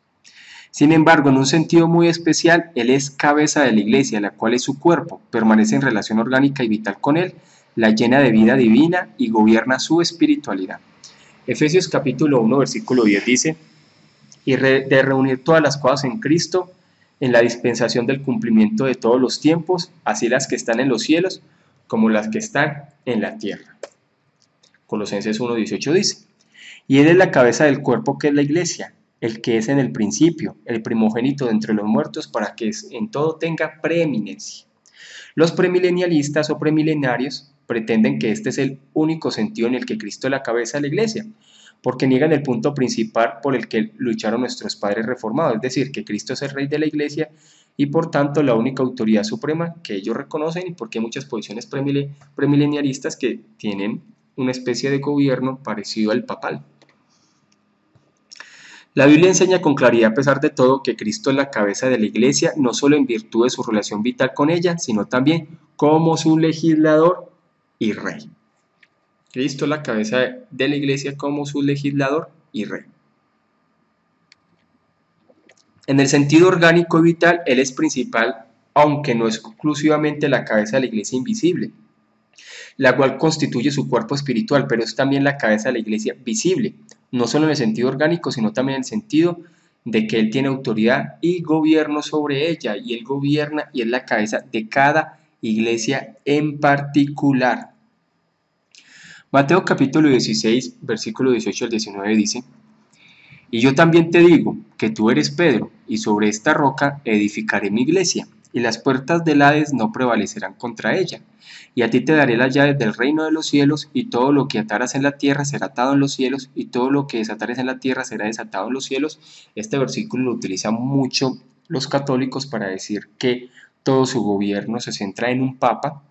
Sin embargo, en un sentido muy especial, Él es cabeza de la iglesia, la cual es su cuerpo, permanece en relación orgánica y vital con Él, la llena de vida divina y gobierna su espiritualidad. Efesios capítulo 1, versículo 10 dice: Y de reunir todas las cosas en Cristo, en la dispensación del cumplimiento de todos los tiempos, así las que están en los cielos como las que están en la tierra. Colosenses 1, 18 dice: Y Él es la cabeza del cuerpo que es la iglesia, el que es en el principio, el primogénito de entre los muertos, para que en todo tenga preeminencia. Los premilenialistas o premilenarios pretenden que este es el único sentido en el que Cristo es la cabeza de la iglesia, porque niegan el punto principal por el que lucharon nuestros padres reformados, es decir, que Cristo es el rey de la iglesia y por tanto la única autoridad suprema que ellos reconocen, y porque hay muchas posiciones premilenialistas que tienen una especie de gobierno parecido al papal. La Biblia enseña con claridad, a pesar de todo, que Cristo es la cabeza de la iglesia, no solo en virtud de su relación vital con ella, sino también como su legislador y rey. Cristo es la cabeza de la iglesia como su legislador y rey. En el sentido orgánico y vital, Él es principal, aunque no exclusivamente la cabeza de la iglesia invisible, la cual constituye su cuerpo espiritual, pero es también la cabeza de la iglesia visible, no solo en el sentido orgánico, sino también en el sentido de que Él tiene autoridad y gobierno sobre ella, y Él gobierna y es la cabeza de cada iglesia en particular. Mateo capítulo 16, versículo 18 al 19 dice: Y yo también te digo que tú eres Pedro, y sobre esta roca edificaré mi iglesia, y las puertas del Hades no prevalecerán contra ella. Y a ti te daré las llaves del reino de los cielos, y todo lo que ataras en la tierra será atado en los cielos, y todo lo que desatares en la tierra será desatado en los cielos. Este versículo lo utilizan mucho los católicos para decir que todo su gobierno se centra en un papa,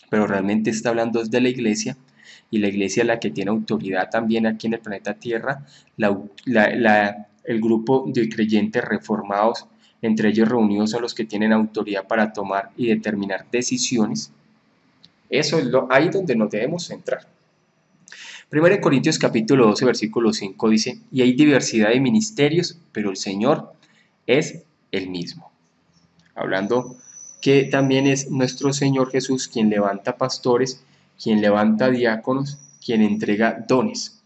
pero realmente está hablando de la iglesia, y la iglesia es la que tiene autoridad también aquí en el planeta Tierra. El grupo de creyentes reformados, entre ellos reunidos, son los que tienen autoridad para tomar y determinar decisiones. Eso es ahí donde nos debemos centrar. 1 Corintios capítulo 12, versículo 5 dice: Y hay diversidad de ministerios, pero el Señor es el mismo. Hablando que también es nuestro Señor Jesús quien levanta pastores, quien levanta diáconos, quien entrega dones.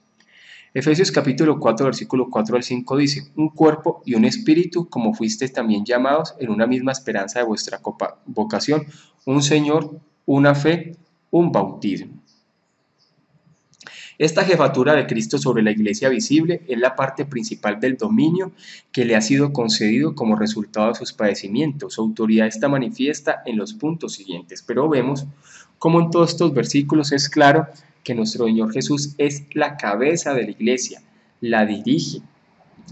Efesios capítulo 4, versículo 4 al 5 dice: un cuerpo y un espíritu, como fuisteis también llamados en una misma esperanza de vuestra vocación, un Señor, una fe, un bautismo. Esta jefatura de Cristo sobre la iglesia visible es la parte principal del dominio que le ha sido concedido como resultado de sus padecimientos. Su autoridad está manifiesta en los puntos siguientes, pero vemos cómo en todos estos versículos es claro que nuestro Señor Jesús es la cabeza de la iglesia, la dirige.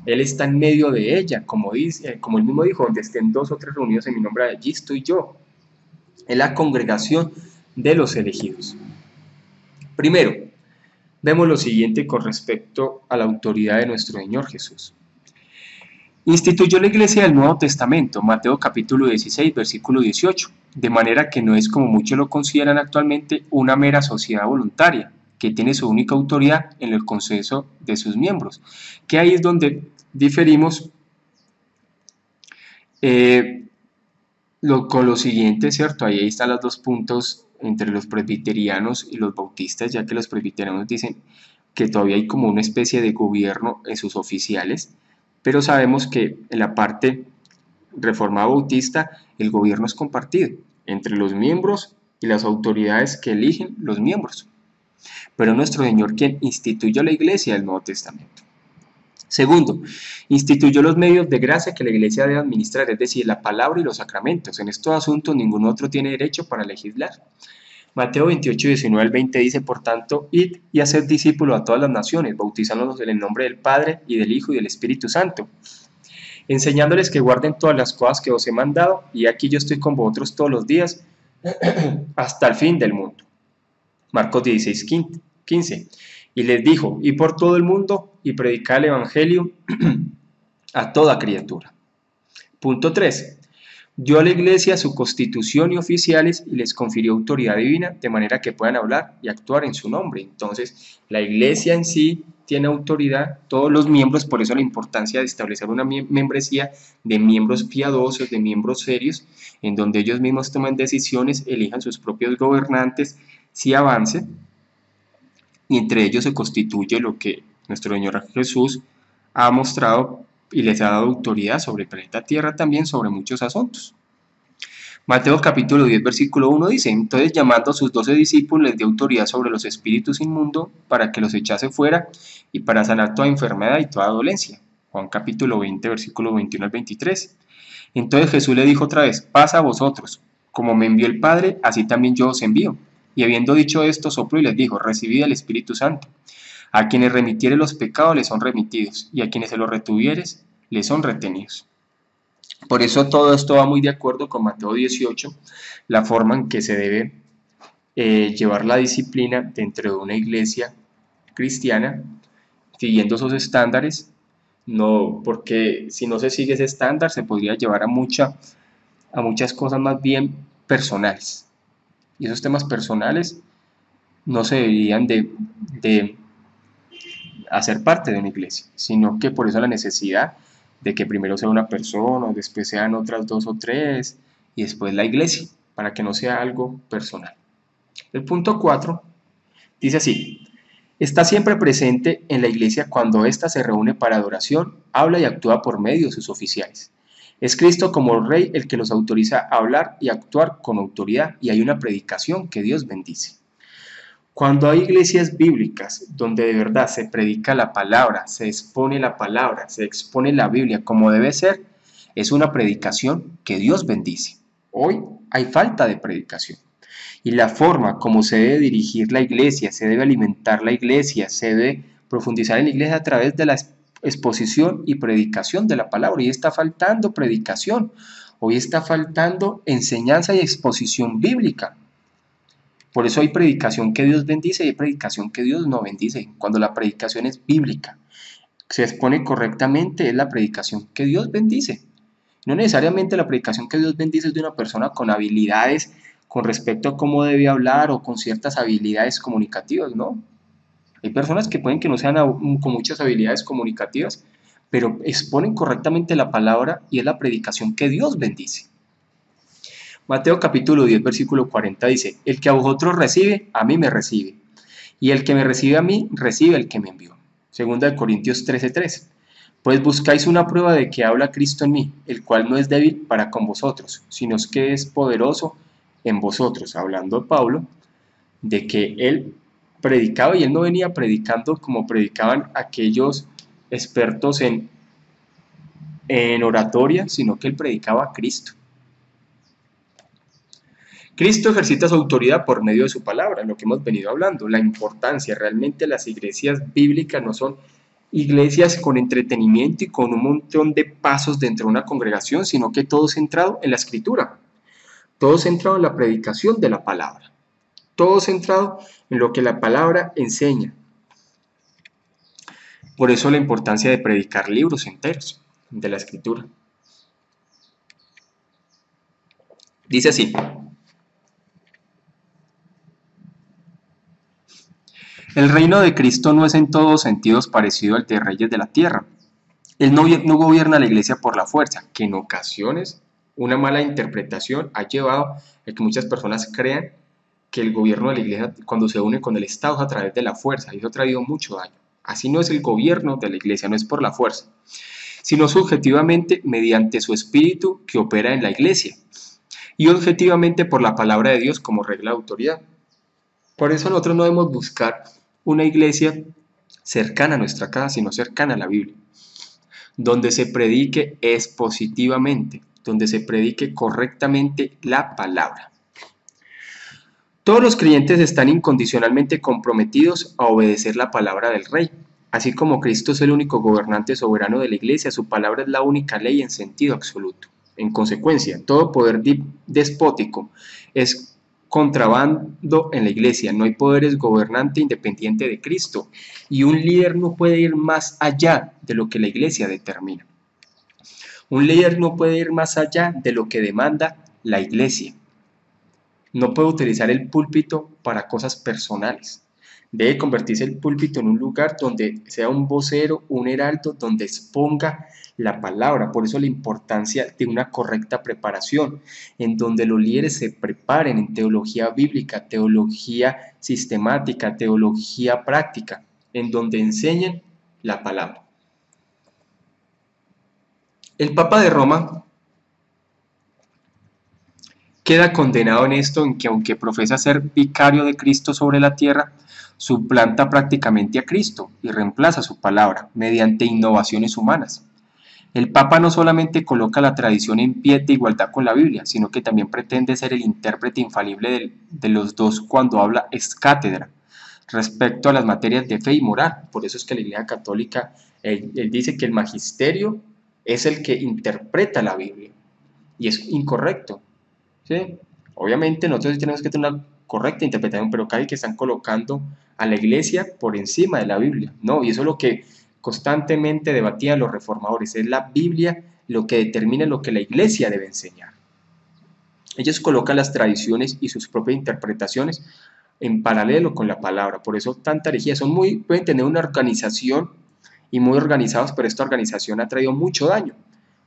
Él está en medio de ella, como él mismo dijo: donde estén 2 o 3 reunidos en mi nombre, allí estoy yo. Es la congregación de los elegidos. Primero, vemos lo siguiente con respecto a la autoridad de nuestro Señor Jesús. Instituyó la iglesia del Nuevo Testamento, Mateo capítulo 16, versículo 18, de manera que no es, como muchos lo consideran actualmente, una mera sociedad voluntaria, que tiene su única autoridad en el consenso de sus miembros, que ahí es donde diferimos con lo siguiente, ¿cierto? Ahí están los 2 puntos entre los presbiterianos y los bautistas, ya que los presbiterianos dicen que todavía hay como una especie de gobierno en sus oficiales, pero sabemos que en la parte reformada bautista el gobierno es compartido entre los miembros y las autoridades que eligen los miembros, pero nuestro Señor quien instituyó la iglesia del Nuevo Testamento. Segundo, instituyó los medios de gracia que la iglesia debe administrar, es decir, la palabra y los sacramentos. En estos asuntos ningún otro tiene derecho para legislar. Mateo 28, 19 al 20 dice: por tanto, id y haced discípulos a todas las naciones, bautizándolos en el nombre del Padre, y del Hijo, y del Espíritu Santo, enseñándoles que guarden todas las cosas que os he mandado, y aquí yo estoy con vosotros todos los días, hasta el fin del mundo. Marcos 16, 15. Y les dijo: y por todo el mundo, y predicad el evangelio a toda criatura. Punto 3. Dio a la iglesia su constitución y oficiales y les confirió autoridad divina, de manera que puedan hablar y actuar en su nombre. Entonces, la iglesia en sí tiene autoridad, todos los miembros, por eso la importancia de establecer una membresía de miembros piadosos, de miembros serios, en donde ellos mismos toman decisiones, elijan sus propios gobernantes, si avance, y entre ellos se constituye lo que nuestro Señor Jesús ha mostrado y les ha dado autoridad sobre el planeta Tierra, también sobre muchos asuntos. Mateo capítulo 10, versículo 1 dice: entonces, llamando a sus 12 discípulos, les dio autoridad sobre los espíritus inmundos para que los echase fuera y para sanar toda enfermedad y toda dolencia. Juan capítulo 20, versículo 21 al 23. Entonces Jesús le dijo otra vez: pasa a vosotros, como me envió el Padre, así también yo os envío. Y habiendo dicho esto, sopló y les dijo: recibid el Espíritu Santo. A quienes remitiere los pecados les son remitidos, y a quienes se los retuvieres les son retenidos. Por eso todo esto va muy de acuerdo con Mateo 18, la forma en que se debe llevar la disciplina dentro de una iglesia cristiana, siguiendo esos estándares, no, porque si no se sigue ese estándar se podría llevar a muchas cosas más bien personales. Y esos temas personales no se deberían de hacer parte de una iglesia, sino que por eso la necesidad de que primero sea una persona, después sean otras 2 o 3 y después la iglesia, para que no sea algo personal. El punto 4 dice así: está siempre presente en la iglesia cuando ésta se reúne para adoración, habla y actúa por medio de sus oficiales. Es Cristo como Rey el que los autoriza a hablar y actuar con autoridad, y hay una predicación que Dios bendice. Cuando hay iglesias bíblicas donde de verdad se predica la palabra, se expone la palabra, se expone la Biblia como debe ser, es una predicación que Dios bendice. Hoy hay falta de predicación. Y la forma como se debe dirigir la iglesia, se debe alimentar la iglesia, se debe profundizar en la iglesia a través de la exposición y predicación de la palabra. Y está faltando predicación, hoy está faltando enseñanza y exposición bíblica. Por eso hay predicación que Dios bendice y hay predicación que Dios no bendice. Cuando la predicación es bíblica, se expone correctamente, es la predicación que Dios bendice. No necesariamente la predicación que Dios bendice es de una persona con habilidades con respecto a cómo debe hablar o con ciertas habilidades comunicativas, ¿no? Hay personas que pueden que no sean con muchas habilidades comunicativas, pero exponen correctamente la palabra y es la predicación que Dios bendice. Mateo capítulo 10, versículo 40 dice, el que a vosotros recibe, a mí me recibe, y el que me recibe a mí, recibe al que me envió. Segunda de Corintios 13:3. Pues buscáis una prueba de que habla Cristo en mí, el cual no es débil para con vosotros, sino que es poderoso en vosotros. Hablando de Pablo, de que él predicaba y él no venía predicando como predicaban aquellos expertos en oratoria, sino que él predicaba a Cristo. Cristo ejercita su autoridad por medio de su palabra, lo que hemos venido hablando, la importancia. Realmente las iglesias bíblicas no son iglesias con entretenimiento y con un montón de pasos dentro de una congregación, sino que todo centrado en la escritura, todo centrado en la predicación de la palabra, todo centrado en lo que la palabra enseña. Por eso la importancia de predicar libros enteros de la escritura. Dice así: el reino de Cristo no es en todos sentidos parecido al de reyes de la tierra. Él no gobierna la iglesia por la fuerza, que en ocasiones una mala interpretación ha llevado a que muchas personas crean que el gobierno de la iglesia, cuando se une con el Estado, es a través de la fuerza, y eso ha traído mucho daño. Así no es el gobierno de la iglesia, no es por la fuerza, sino subjetivamente mediante su espíritu que opera en la iglesia, y objetivamente por la palabra de Dios como regla de autoridad. Por eso nosotros no debemos buscar una iglesia cercana a nuestra casa, sino cercana a la Biblia, donde se predique expositivamente, donde se predique correctamente la palabra. Todos los creyentes están incondicionalmente comprometidos a obedecer la palabra del Rey. Así como Cristo es el único gobernante soberano de la Iglesia, su palabra es la única ley en sentido absoluto. En consecuencia, todo poder despótico es contrabando en la Iglesia. No hay poderes gobernante independiente de Cristo, y un líder no puede ir más allá de lo que la Iglesia determina. Un líder no puede ir más allá de lo que demanda la Iglesia. No puede utilizar el púlpito para cosas personales. Debe convertirse el púlpito en un lugar donde sea un vocero, un heraldo, donde exponga la palabra. Por eso la importancia de una correcta preparación, en donde los líderes se preparen en teología bíblica, teología sistemática, teología práctica, en donde enseñen la palabra. El Papa de Roma queda condenado en esto, en que aunque profesa ser vicario de Cristo sobre la tierra, suplanta prácticamente a Cristo y reemplaza su palabra mediante innovaciones humanas. El Papa no solamente coloca la tradición en pie de igualdad con la Biblia, sino que también pretende ser el intérprete infalible de los dos cuando habla ex cátedra respecto a las materias de fe y moral. Por eso es que la Iglesia Católica, él dice que el magisterio es el que interpreta la Biblia, y es incorrecto. ¿Sí? Obviamente nosotros tenemos que tener una correcta interpretación, pero casi que están colocando a la iglesia por encima de la Biblia, ¿no? Y eso es lo que constantemente debatían los reformadores, es la Biblia lo que determina lo que la iglesia debe enseñar. Ellos colocan las tradiciones y sus propias interpretaciones en paralelo con la palabra, por eso tanta herejía. Pueden tener una organización y muy organizados, pero esta organización ha traído mucho daño,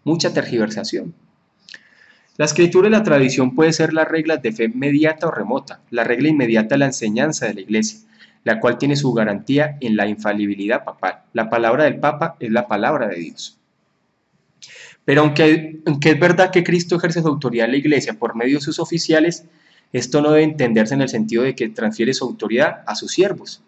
mucha tergiversación. La escritura y la tradición puede ser las reglas de fe inmediata o remota. La regla inmediata es la enseñanza de la iglesia, la cual tiene su garantía en la infalibilidad papal. La palabra del Papa es la palabra de Dios. Pero aunque es verdad que Cristo ejerce su autoridad en la iglesia por medio de sus oficiales, esto no debe entenderse en el sentido de que transfiere su autoridad a sus siervos.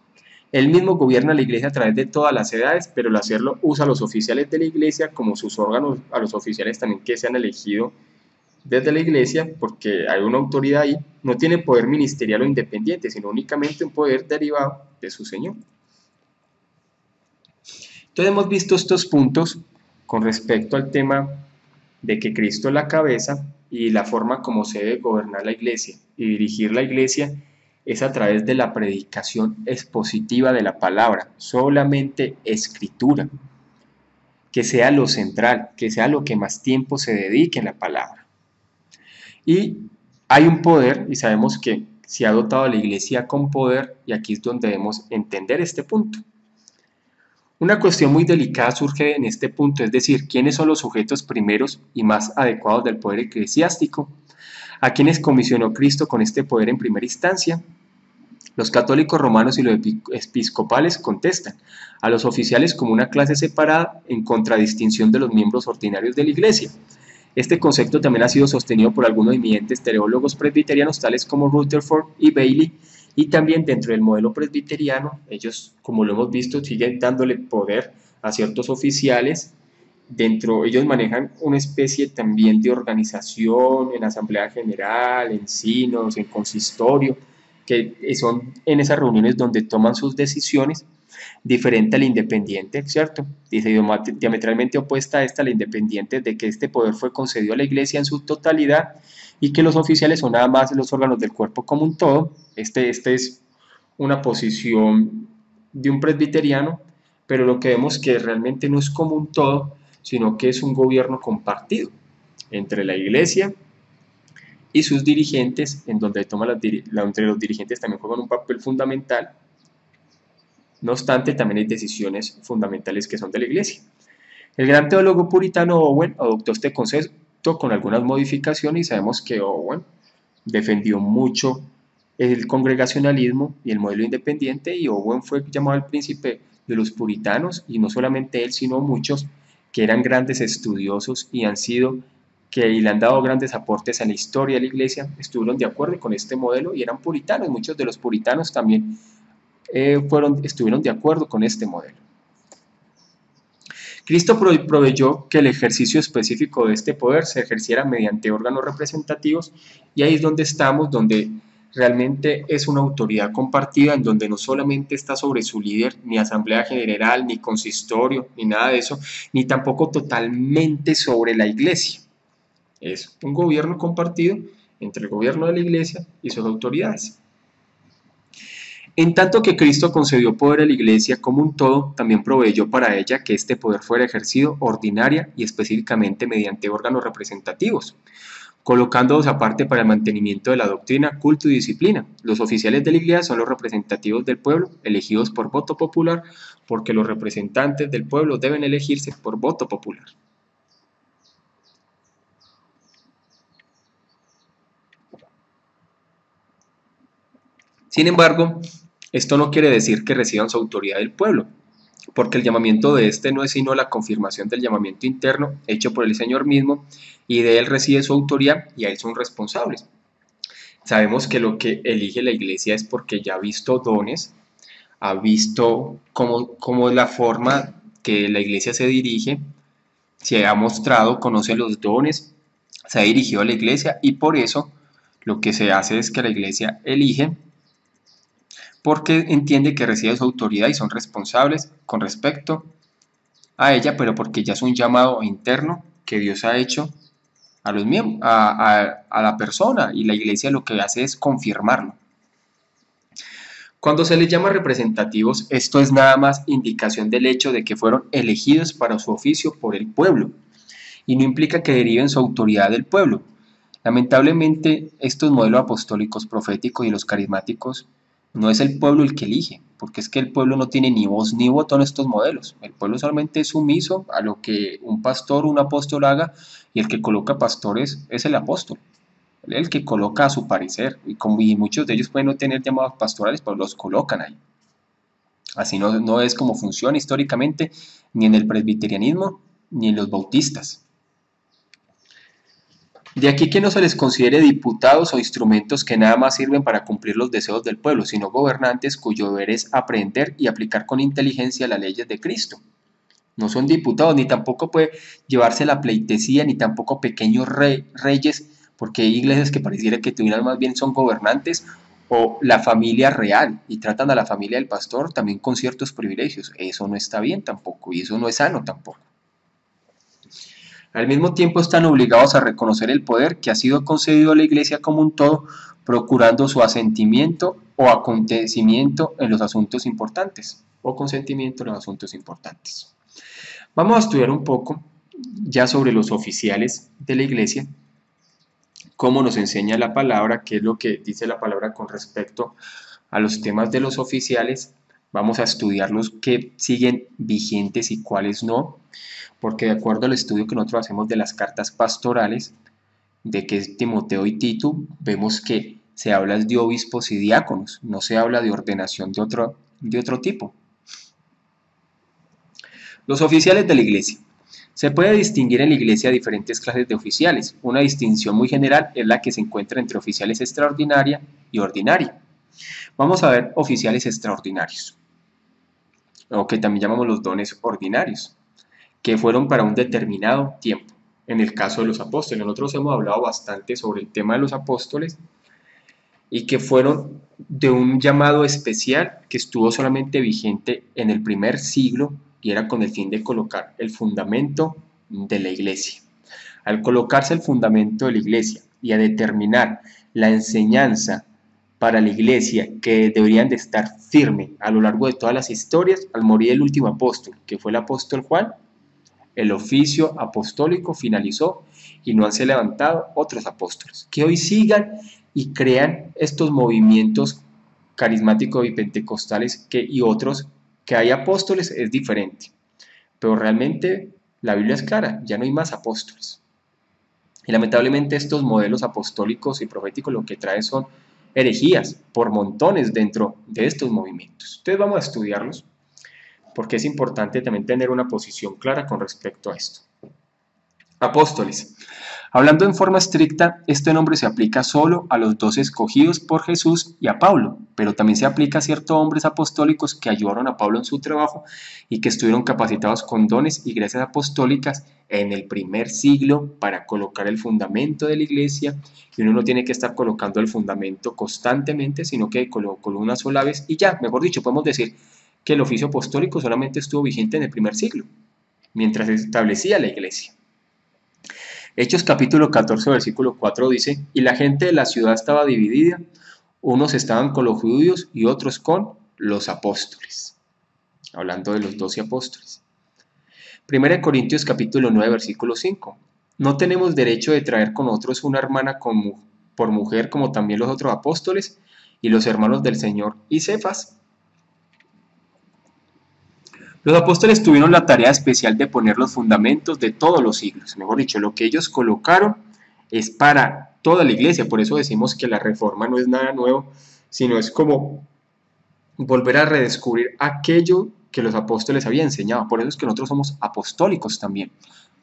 Él mismo gobierna la iglesia a través de todas las edades, pero al hacerlo usa a los oficiales de la iglesia como sus órganos, a los oficiales también que se han elegido desde la iglesia, porque hay una autoridad ahí. No tiene poder ministerial o independiente, sino únicamente un poder derivado de su Señor. Entonces hemos visto estos puntos con respecto al tema de que Cristo es la cabeza y la forma como se debe gobernar la iglesia y dirigir la iglesia es a través de la predicación expositiva de la palabra, solamente escritura, que sea lo central, que sea lo que más tiempo se dedique en la palabra. Y hay un poder, y sabemos que se ha dotado a la iglesia con poder, y aquí es donde debemos entender este punto. Una cuestión muy delicada surge en este punto, es decir, ¿quiénes son los sujetos primeros y más adecuados del poder eclesiástico? ¿A quiénes comisionó Cristo con este poder en primera instancia? Los católicos romanos y los episcopales contestan a los oficiales como una clase separada en contradistinción de los miembros ordinarios de la Iglesia. Este concepto también ha sido sostenido por algunos eminentes teólogos presbiterianos tales como Rutherford y Bailey, y también dentro del modelo presbiteriano, ellos, como lo hemos visto, siguen dándole poder a ciertos oficiales. Dentro, ellos manejan una especie también de organización en asamblea general, en sínodos, en consistorio, que son en esas reuniones donde toman sus decisiones, diferente al independiente, ¿cierto? Dice diametralmente opuesta a esta, la independiente, de que este poder fue concedido a la Iglesia en su totalidad y que los oficiales son nada más los órganos del cuerpo como un todo. Este es una posición de un presbiteriano, pero lo que vemos que realmente no es como un todo, sino que es un gobierno compartido entre la Iglesia y sus dirigentes, en donde entre los dirigentes también juegan un papel fundamental. No obstante, también hay decisiones fundamentales que son de la Iglesia. El gran teólogo puritano Owen adoptó este concepto con algunas modificaciones y sabemos que Owen defendió mucho el congregacionalismo y el modelo independiente, y Owen fue llamado el príncipe de los puritanos, y no solamente él, sino muchos que eran grandes estudiosos y le han dado grandes aportes a la historia de la Iglesia, estuvieron de acuerdo con este modelo y eran puritanos. Muchos de los puritanos también estuvieron de acuerdo con este modelo. Cristo proveyó que el ejercicio específico de este poder se ejerciera mediante órganos representativos, y ahí es donde estamos, donde realmente es una autoridad compartida, en donde no solamente está sobre su líder, ni asamblea general, ni consistorio, ni nada de eso, ni tampoco totalmente sobre la Iglesia. Es un gobierno compartido entre el gobierno de la Iglesia y sus autoridades. En tanto que Cristo concedió poder a la Iglesia como un todo, también proveyó para ella que este poder fuera ejercido ordinaria y específicamente mediante órganos representativos, colocándolos aparte para el mantenimiento de la doctrina, culto y disciplina. Los oficiales de la Iglesia son los representativos del pueblo, elegidos por voto popular, porque los representantes del pueblo deben elegirse por voto popular. Sin embargo, esto no quiere decir que reciban su autoridad del pueblo, porque el llamamiento de este no es sino la confirmación del llamamiento interno hecho por el Señor mismo, y de él recibe su autoridad y a él son responsables. Sabemos que lo que elige la Iglesia es porque ya ha visto dones, ha visto cómo es la forma que la Iglesia se dirige, se ha mostrado, conoce los dones, se ha dirigido a la Iglesia, y por eso lo que se hace es que la Iglesia elige porque entiende que recibe su autoridad y son responsables con respecto a ella, pero porque ya es un llamado interno que Dios ha hecho a los miembros, a la persona, y la Iglesia lo que hace es confirmarlo. Cuando se les llama representativos, esto es nada más indicación del hecho de que fueron elegidos para su oficio por el pueblo, y no implica que deriven su autoridad del pueblo. Lamentablemente, estos modelos apostólicos, proféticos y los carismáticos, no es el pueblo el que elige, porque es que el pueblo no tiene ni voz ni voto en estos modelos. El pueblo solamente es sumiso a lo que un pastor o un apóstol haga, y el que coloca pastores es el apóstol, el que coloca a su parecer, y muchos de ellos pueden no tener llamados pastorales, pero los colocan ahí. Así no es como funciona históricamente, ni en el presbiterianismo, ni en los bautistas. De aquí que no se les considere diputados o instrumentos que nada más sirven para cumplir los deseos del pueblo, sino gobernantes cuyo deber es aprender y aplicar con inteligencia las leyes de Cristo. No son diputados, ni tampoco puede llevarse la pleitesía, ni tampoco pequeños reyes, porque hay iglesias que pareciera que tuvieran más bien son gobernantes, o la familia real, y tratan a la familia del pastor también con ciertos privilegios. Eso no está bien tampoco, y eso no es sano tampoco. Al mismo tiempo están obligados a reconocer el poder que ha sido concedido a la Iglesia como un todo, procurando su asentimiento o acontecimiento en los asuntos importantes, o consentimiento en los asuntos importantes. Vamos a estudiar un poco ya sobre los oficiales de la Iglesia, cómo nos enseña la palabra, qué es lo que dice la palabra con respecto a los temas de los oficiales, Vamos a estudiar los que siguen vigentes y cuáles no, porque de acuerdo al estudio que nosotros hacemos de las cartas pastorales, de que es Timoteo y Tito, vemos que se habla de obispos y diáconos, no se habla de ordenación de otro tipo. Los oficiales de la iglesia. Se puede distinguir en la iglesia diferentes clases de oficiales. Una distinción muy general es la que se encuentra entre oficiales extraordinaria y ordinaria. Vamos a ver oficiales extraordinarios, o que también llamamos los dones ordinarios, que fueron para un determinado tiempo. En el caso de los apóstoles, nosotros hemos hablado bastante sobre el tema de los apóstoles y que fueron de un llamado especial que estuvo solamente vigente en el primer siglo y era con el fin de colocar el fundamento de la iglesia. Al colocarse el fundamento de la iglesia y a determinar la enseñanza para la iglesia que deberían de estar firme a lo largo de todas las historias, al morir el último apóstol, que fue el apóstol Juan, el oficio apostólico finalizó y no han se levantado otros apóstoles. Que hoy sigan y crean estos movimientos carismáticos y pentecostales y otros que hay apóstoles es diferente. Pero realmente la Biblia es clara, ya no hay más apóstoles. Y lamentablemente estos modelos apostólicos y proféticos lo que traen son herejías por montones dentro de estos movimientos. Entonces vamos a estudiarlos porque es importante también tener una posición clara con respecto a esto. Apóstoles. Hablando en forma estricta, este nombre se aplica solo a los 12 escogidos por Jesús y a Pablo, pero también se aplica a ciertos hombres apostólicos que ayudaron a Pablo en su trabajo y que estuvieron capacitados con dones y gracias apostólicas en el primer siglo para colocar el fundamento de la iglesia. Y uno no tiene que estar colocando el fundamento constantemente, sino que colocó una sola vez y ya, mejor dicho, podemos decir que el oficio apostólico solamente estuvo vigente en el primer siglo, mientras se establecía la iglesia. Hechos capítulo 14, versículo 4 dice, y la gente de la ciudad estaba dividida, unos estaban con los judíos y otros con los apóstoles. Hablando de los 12 apóstoles. 1 Corintios capítulo 9, versículo 5. No tenemos derecho de traer con nosotros una hermana por mujer como también los otros apóstoles y los hermanos del Señor y Cefas. Los apóstoles tuvieron la tarea especial de poner los fundamentos de todos los siglos. Mejor dicho, lo que ellos colocaron es para toda la iglesia. Por eso decimos que la reforma no es nada nuevo, sino es como volver a redescubrir aquello que los apóstoles habían enseñado. Por eso es que nosotros somos apostólicos también.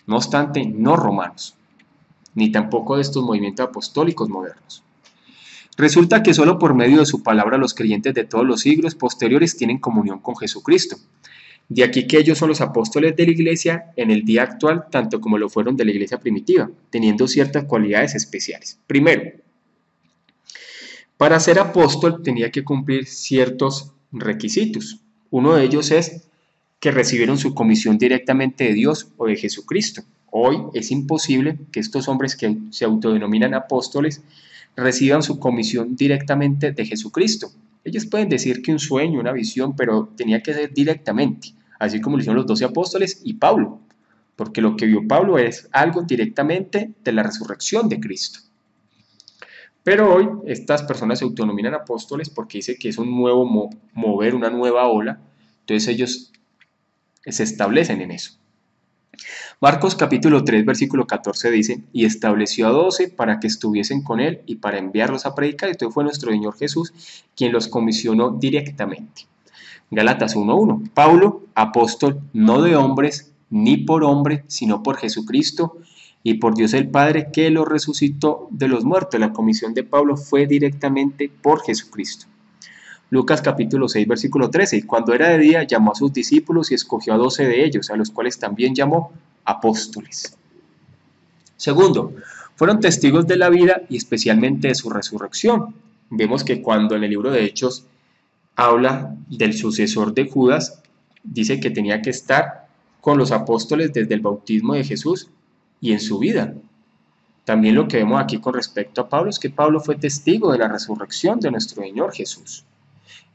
No obstante, no romanos, ni tampoco de estos movimientos apostólicos modernos. Resulta que solo por medio de su palabra los creyentes de todos los siglos posteriores tienen comunión con Jesucristo. De aquí que ellos son los apóstoles de la iglesia en el día actual, tanto como lo fueron de la iglesia primitiva, teniendo ciertas cualidades especiales. Primero, para ser apóstol tenía que cumplir ciertos requisitos. Uno de ellos es que recibieron su comisión directamente de Dios o de Jesucristo. Hoy es imposible que estos hombres que se autodenominan apóstoles reciban su comisión directamente de Jesucristo. Ellos pueden decir que un sueño, una visión, pero tenía que ser directamente, así como lo hicieron los 12 apóstoles y Pablo, porque lo que vio Pablo es algo directamente de la resurrección de Cristo. Pero hoy estas personas se autodenominan apóstoles porque dice que es un nuevo mover, una nueva ola, entonces ellos se establecen en eso. Marcos capítulo 3 versículo 14 dice, y estableció a 12 para que estuviesen con él y para enviarlos a predicar. Entonces fue nuestro Señor Jesús quien los comisionó directamente. Gálatas 1:1, Pablo, apóstol, no de hombres ni por hombre, sino por Jesucristo y por Dios el Padre que lo resucitó de los muertos. La comisión de Pablo fue directamente por Jesucristo. Lucas capítulo 6 versículo 13, cuando era de día llamó a sus discípulos y escogió a 12 de ellos, a los cuales también llamó apóstoles. Segundo, fueron testigos de la vida y especialmente de su resurrección. Vemos que cuando en el libro de Hechos habla del sucesor de Judas, dice que tenía que estar con los apóstoles desde el bautismo de Jesús y en su vida. También lo que vemos aquí con respecto a Pablo es que Pablo fue testigo de la resurrección de nuestro Señor Jesús.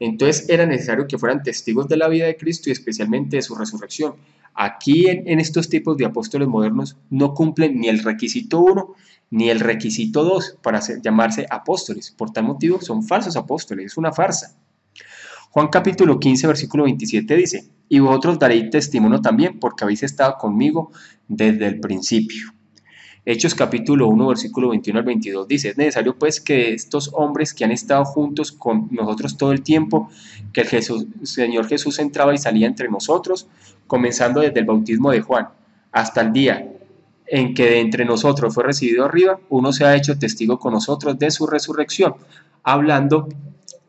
Entonces era necesario que fueran testigos de la vida de Cristo y especialmente de su resurrección. Aquí en estos tipos de apóstoles modernos no cumplen ni el requisito 1 ni el requisito 2 para llamarse apóstoles. Por tal motivo son falsos apóstoles, es una farsa. Juan capítulo 15, versículo 27 dice, y vosotros daréis testimonio también, porque habéis estado conmigo desde el principio. Hechos capítulo 1, versículo 21 al 22 dice, es necesario pues que estos hombres que han estado juntos con nosotros todo el tiempo, que el Señor Jesús entraba y salía entre nosotros, comenzando desde el bautismo de Juan, hasta el día en que de entre nosotros fue recibido arriba, uno se ha hecho testigo con nosotros de su resurrección, hablando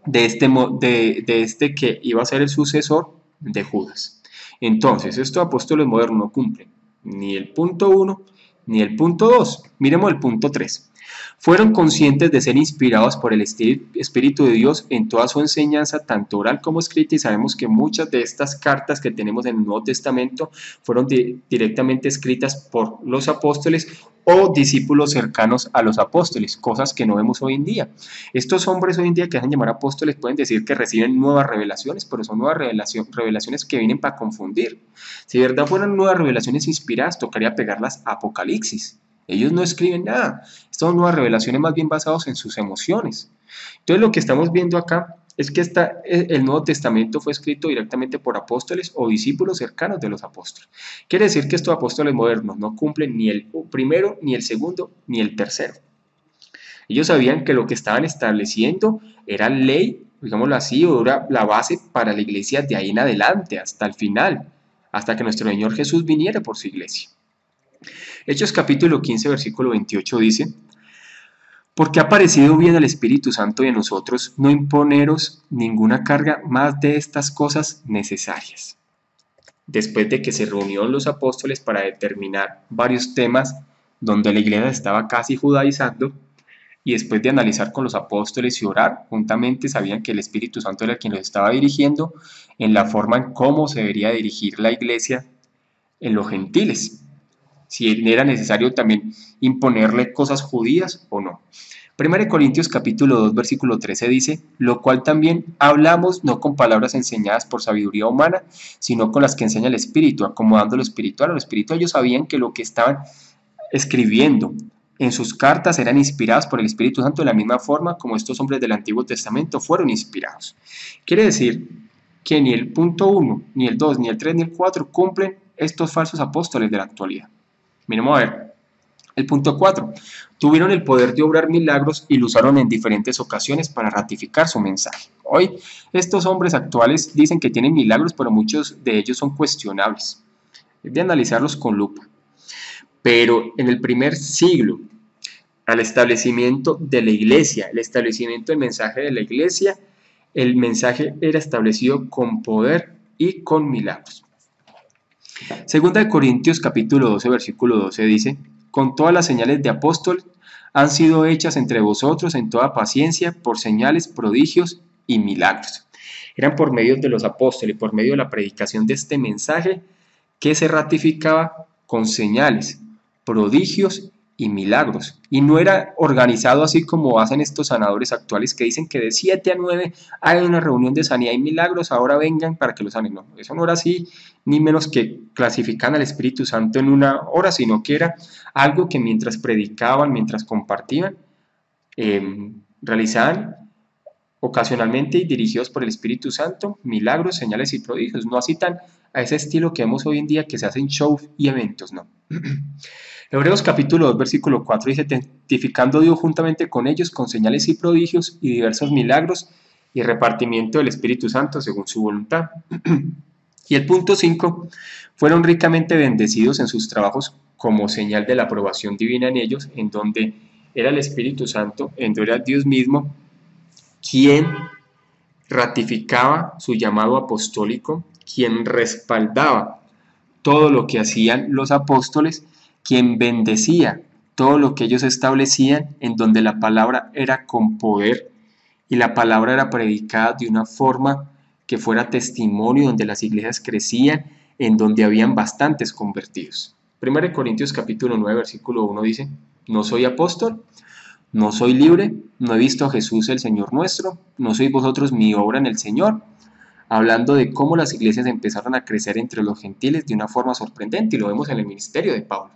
de este que iba a ser el sucesor de Judas. Entonces, estos apóstoles modernos no cumplen ni el punto 1 ni el punto 2. Miremos el punto 3. Fueron conscientes de ser inspirados por el Espíritu de Dios en toda su enseñanza, tanto oral como escrita, y sabemos que muchas de estas cartas que tenemos en el Nuevo Testamento fueron directamente escritas por los apóstoles o discípulos cercanos a los apóstoles, cosas que no vemos hoy en día. Estos hombres hoy en día que dejan llamar apóstoles pueden decir que reciben nuevas revelaciones, pero son nuevas revelaciones que vienen para confundir. Si de verdad fueran nuevas revelaciones inspiradas, tocaría pegarlas a Apocalipsis. Ellos no escriben nada, estas son nuevas revelaciones más bien basadas en sus emociones. Entonces lo que estamos viendo acá es que el Nuevo Testamento fue escrito directamente por apóstoles o discípulos cercanos de los apóstoles. Quiere decir que estos apóstoles modernos no cumplen ni el primero, ni el segundo, ni el tercero. Ellos sabían que lo que estaban estableciendo era ley, digámoslo así, o era la base para la iglesia de ahí en adelante, hasta el final, hasta que nuestro Señor Jesús viniera por su iglesia. Hechos capítulo 15, versículo 28 dice, porque ha parecido bien al Espíritu Santo y a nosotros no imponeros ninguna carga más de estas cosas necesarias. Después de que se reunieron los apóstoles para determinar varios temas donde la iglesia estaba casi judaizando, y después de analizar con los apóstoles y orar, juntamente sabían que el Espíritu Santo era quien los estaba dirigiendo en la forma en cómo se debería dirigir la iglesia en los gentiles. Si era necesario también imponerle cosas judías o no. 1 Corintios capítulo 2 versículo 13 dice, lo cual también hablamos no con palabras enseñadas por sabiduría humana, sino con las que enseña el Espíritu, acomodando lo espiritual a lo espiritual. Ellos sabían que lo que estaban escribiendo en sus cartas eran inspiradas por el Espíritu Santo de la misma forma como estos hombres del Antiguo Testamento fueron inspirados. Quiere decir que ni el punto 1, ni el 2, ni el 3, ni el 4 cumplen estos falsos apóstoles de la actualidad. Miremos a ver. El punto 4. Tuvieron el poder de obrar milagros y lo usaron en diferentes ocasiones para ratificar su mensaje. Hoy, estos hombres actuales dicen que tienen milagros, pero muchos de ellos son cuestionables. Es de analizarlos con lupa. Pero en el primer siglo, al establecimiento de la iglesia, el establecimiento del mensaje de la iglesia, el mensaje era establecido con poder y con milagros. Segunda de Corintios capítulo 12 versículo 12 dice, con todas las señales de apóstol han sido hechas entre vosotros en toda paciencia por señales, prodigios y milagros. Eran por medio de los apóstoles, por medio de la predicación de este mensaje que se ratificaba con señales, prodigios y milagros. Y no era organizado así como hacen estos sanadores actuales que dicen que de 7 a 9 hay una reunión de sanidad y milagros, ahora vengan para que los sanen. No, eso no era así, ni menos que clasifican al Espíritu Santo en una hora, sino que era algo que mientras predicaban, mientras compartían, realizaban ocasionalmente y dirigidos por el Espíritu Santo, milagros, señales y prodigios, no así tan a ese estilo que vemos hoy en día que se hacen shows y eventos, no. Hebreos capítulo 2 versículo 4 dice, testificando Dios juntamente con ellos con señales y prodigios y diversos milagros y repartimiento del Espíritu Santo según su voluntad. Y el punto 5, fueron ricamente bendecidos en sus trabajos como señal de la aprobación divina en ellos, en donde era el Espíritu Santo, en donde era Dios mismo quien ratificaba su llamado apostólico, quien respaldaba todo lo que hacían los apóstoles, quien bendecía todo lo que ellos establecían, en donde la palabra era con poder y la palabra era predicada de una forma que fuera testimonio, donde las iglesias crecían, en donde habían bastantes convertidos. 1 Corintios capítulo 9 versículo 1 dice, no soy apóstol, no soy libre, no he visto a Jesús el Señor nuestro, no sois vosotros mi obra en el Señor, hablando de cómo las iglesias empezaron a crecer entre los gentiles de una forma sorprendente, y lo vemos en el ministerio de Pablo.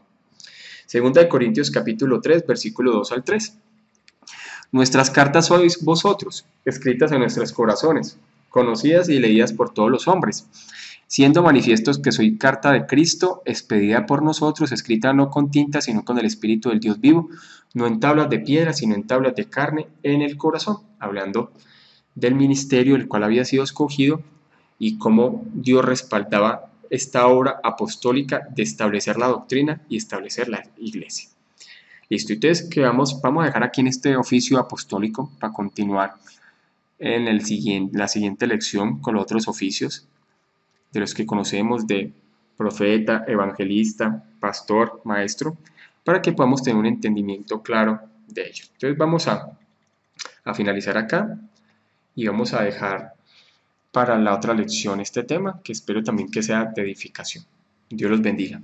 Segunda de Corintios capítulo 3, versículo 2 al 3. Nuestras cartas sois vosotros, escritas en nuestros corazones, conocidas y leídas por todos los hombres, siendo manifiestos que soy carta de Cristo, expedida por nosotros, escrita no con tinta, sino con el Espíritu del Dios vivo, no en tablas de piedra, sino en tablas de carne en el corazón, hablando del ministerio el cual había sido escogido y cómo Dios respaldaba esta obra apostólica de establecer la doctrina y establecer la iglesia. Listo, entonces que vamos a dejar aquí en este oficio apostólico para continuar en la siguiente lección con los otros oficios de los que conocemos de profeta, evangelista, pastor, maestro, para que podamos tener un entendimiento claro de ello. Entonces vamos a finalizar acá y vamos a dejar para la otra lección este tema, que espero también que sea de edificación. Dios los bendiga.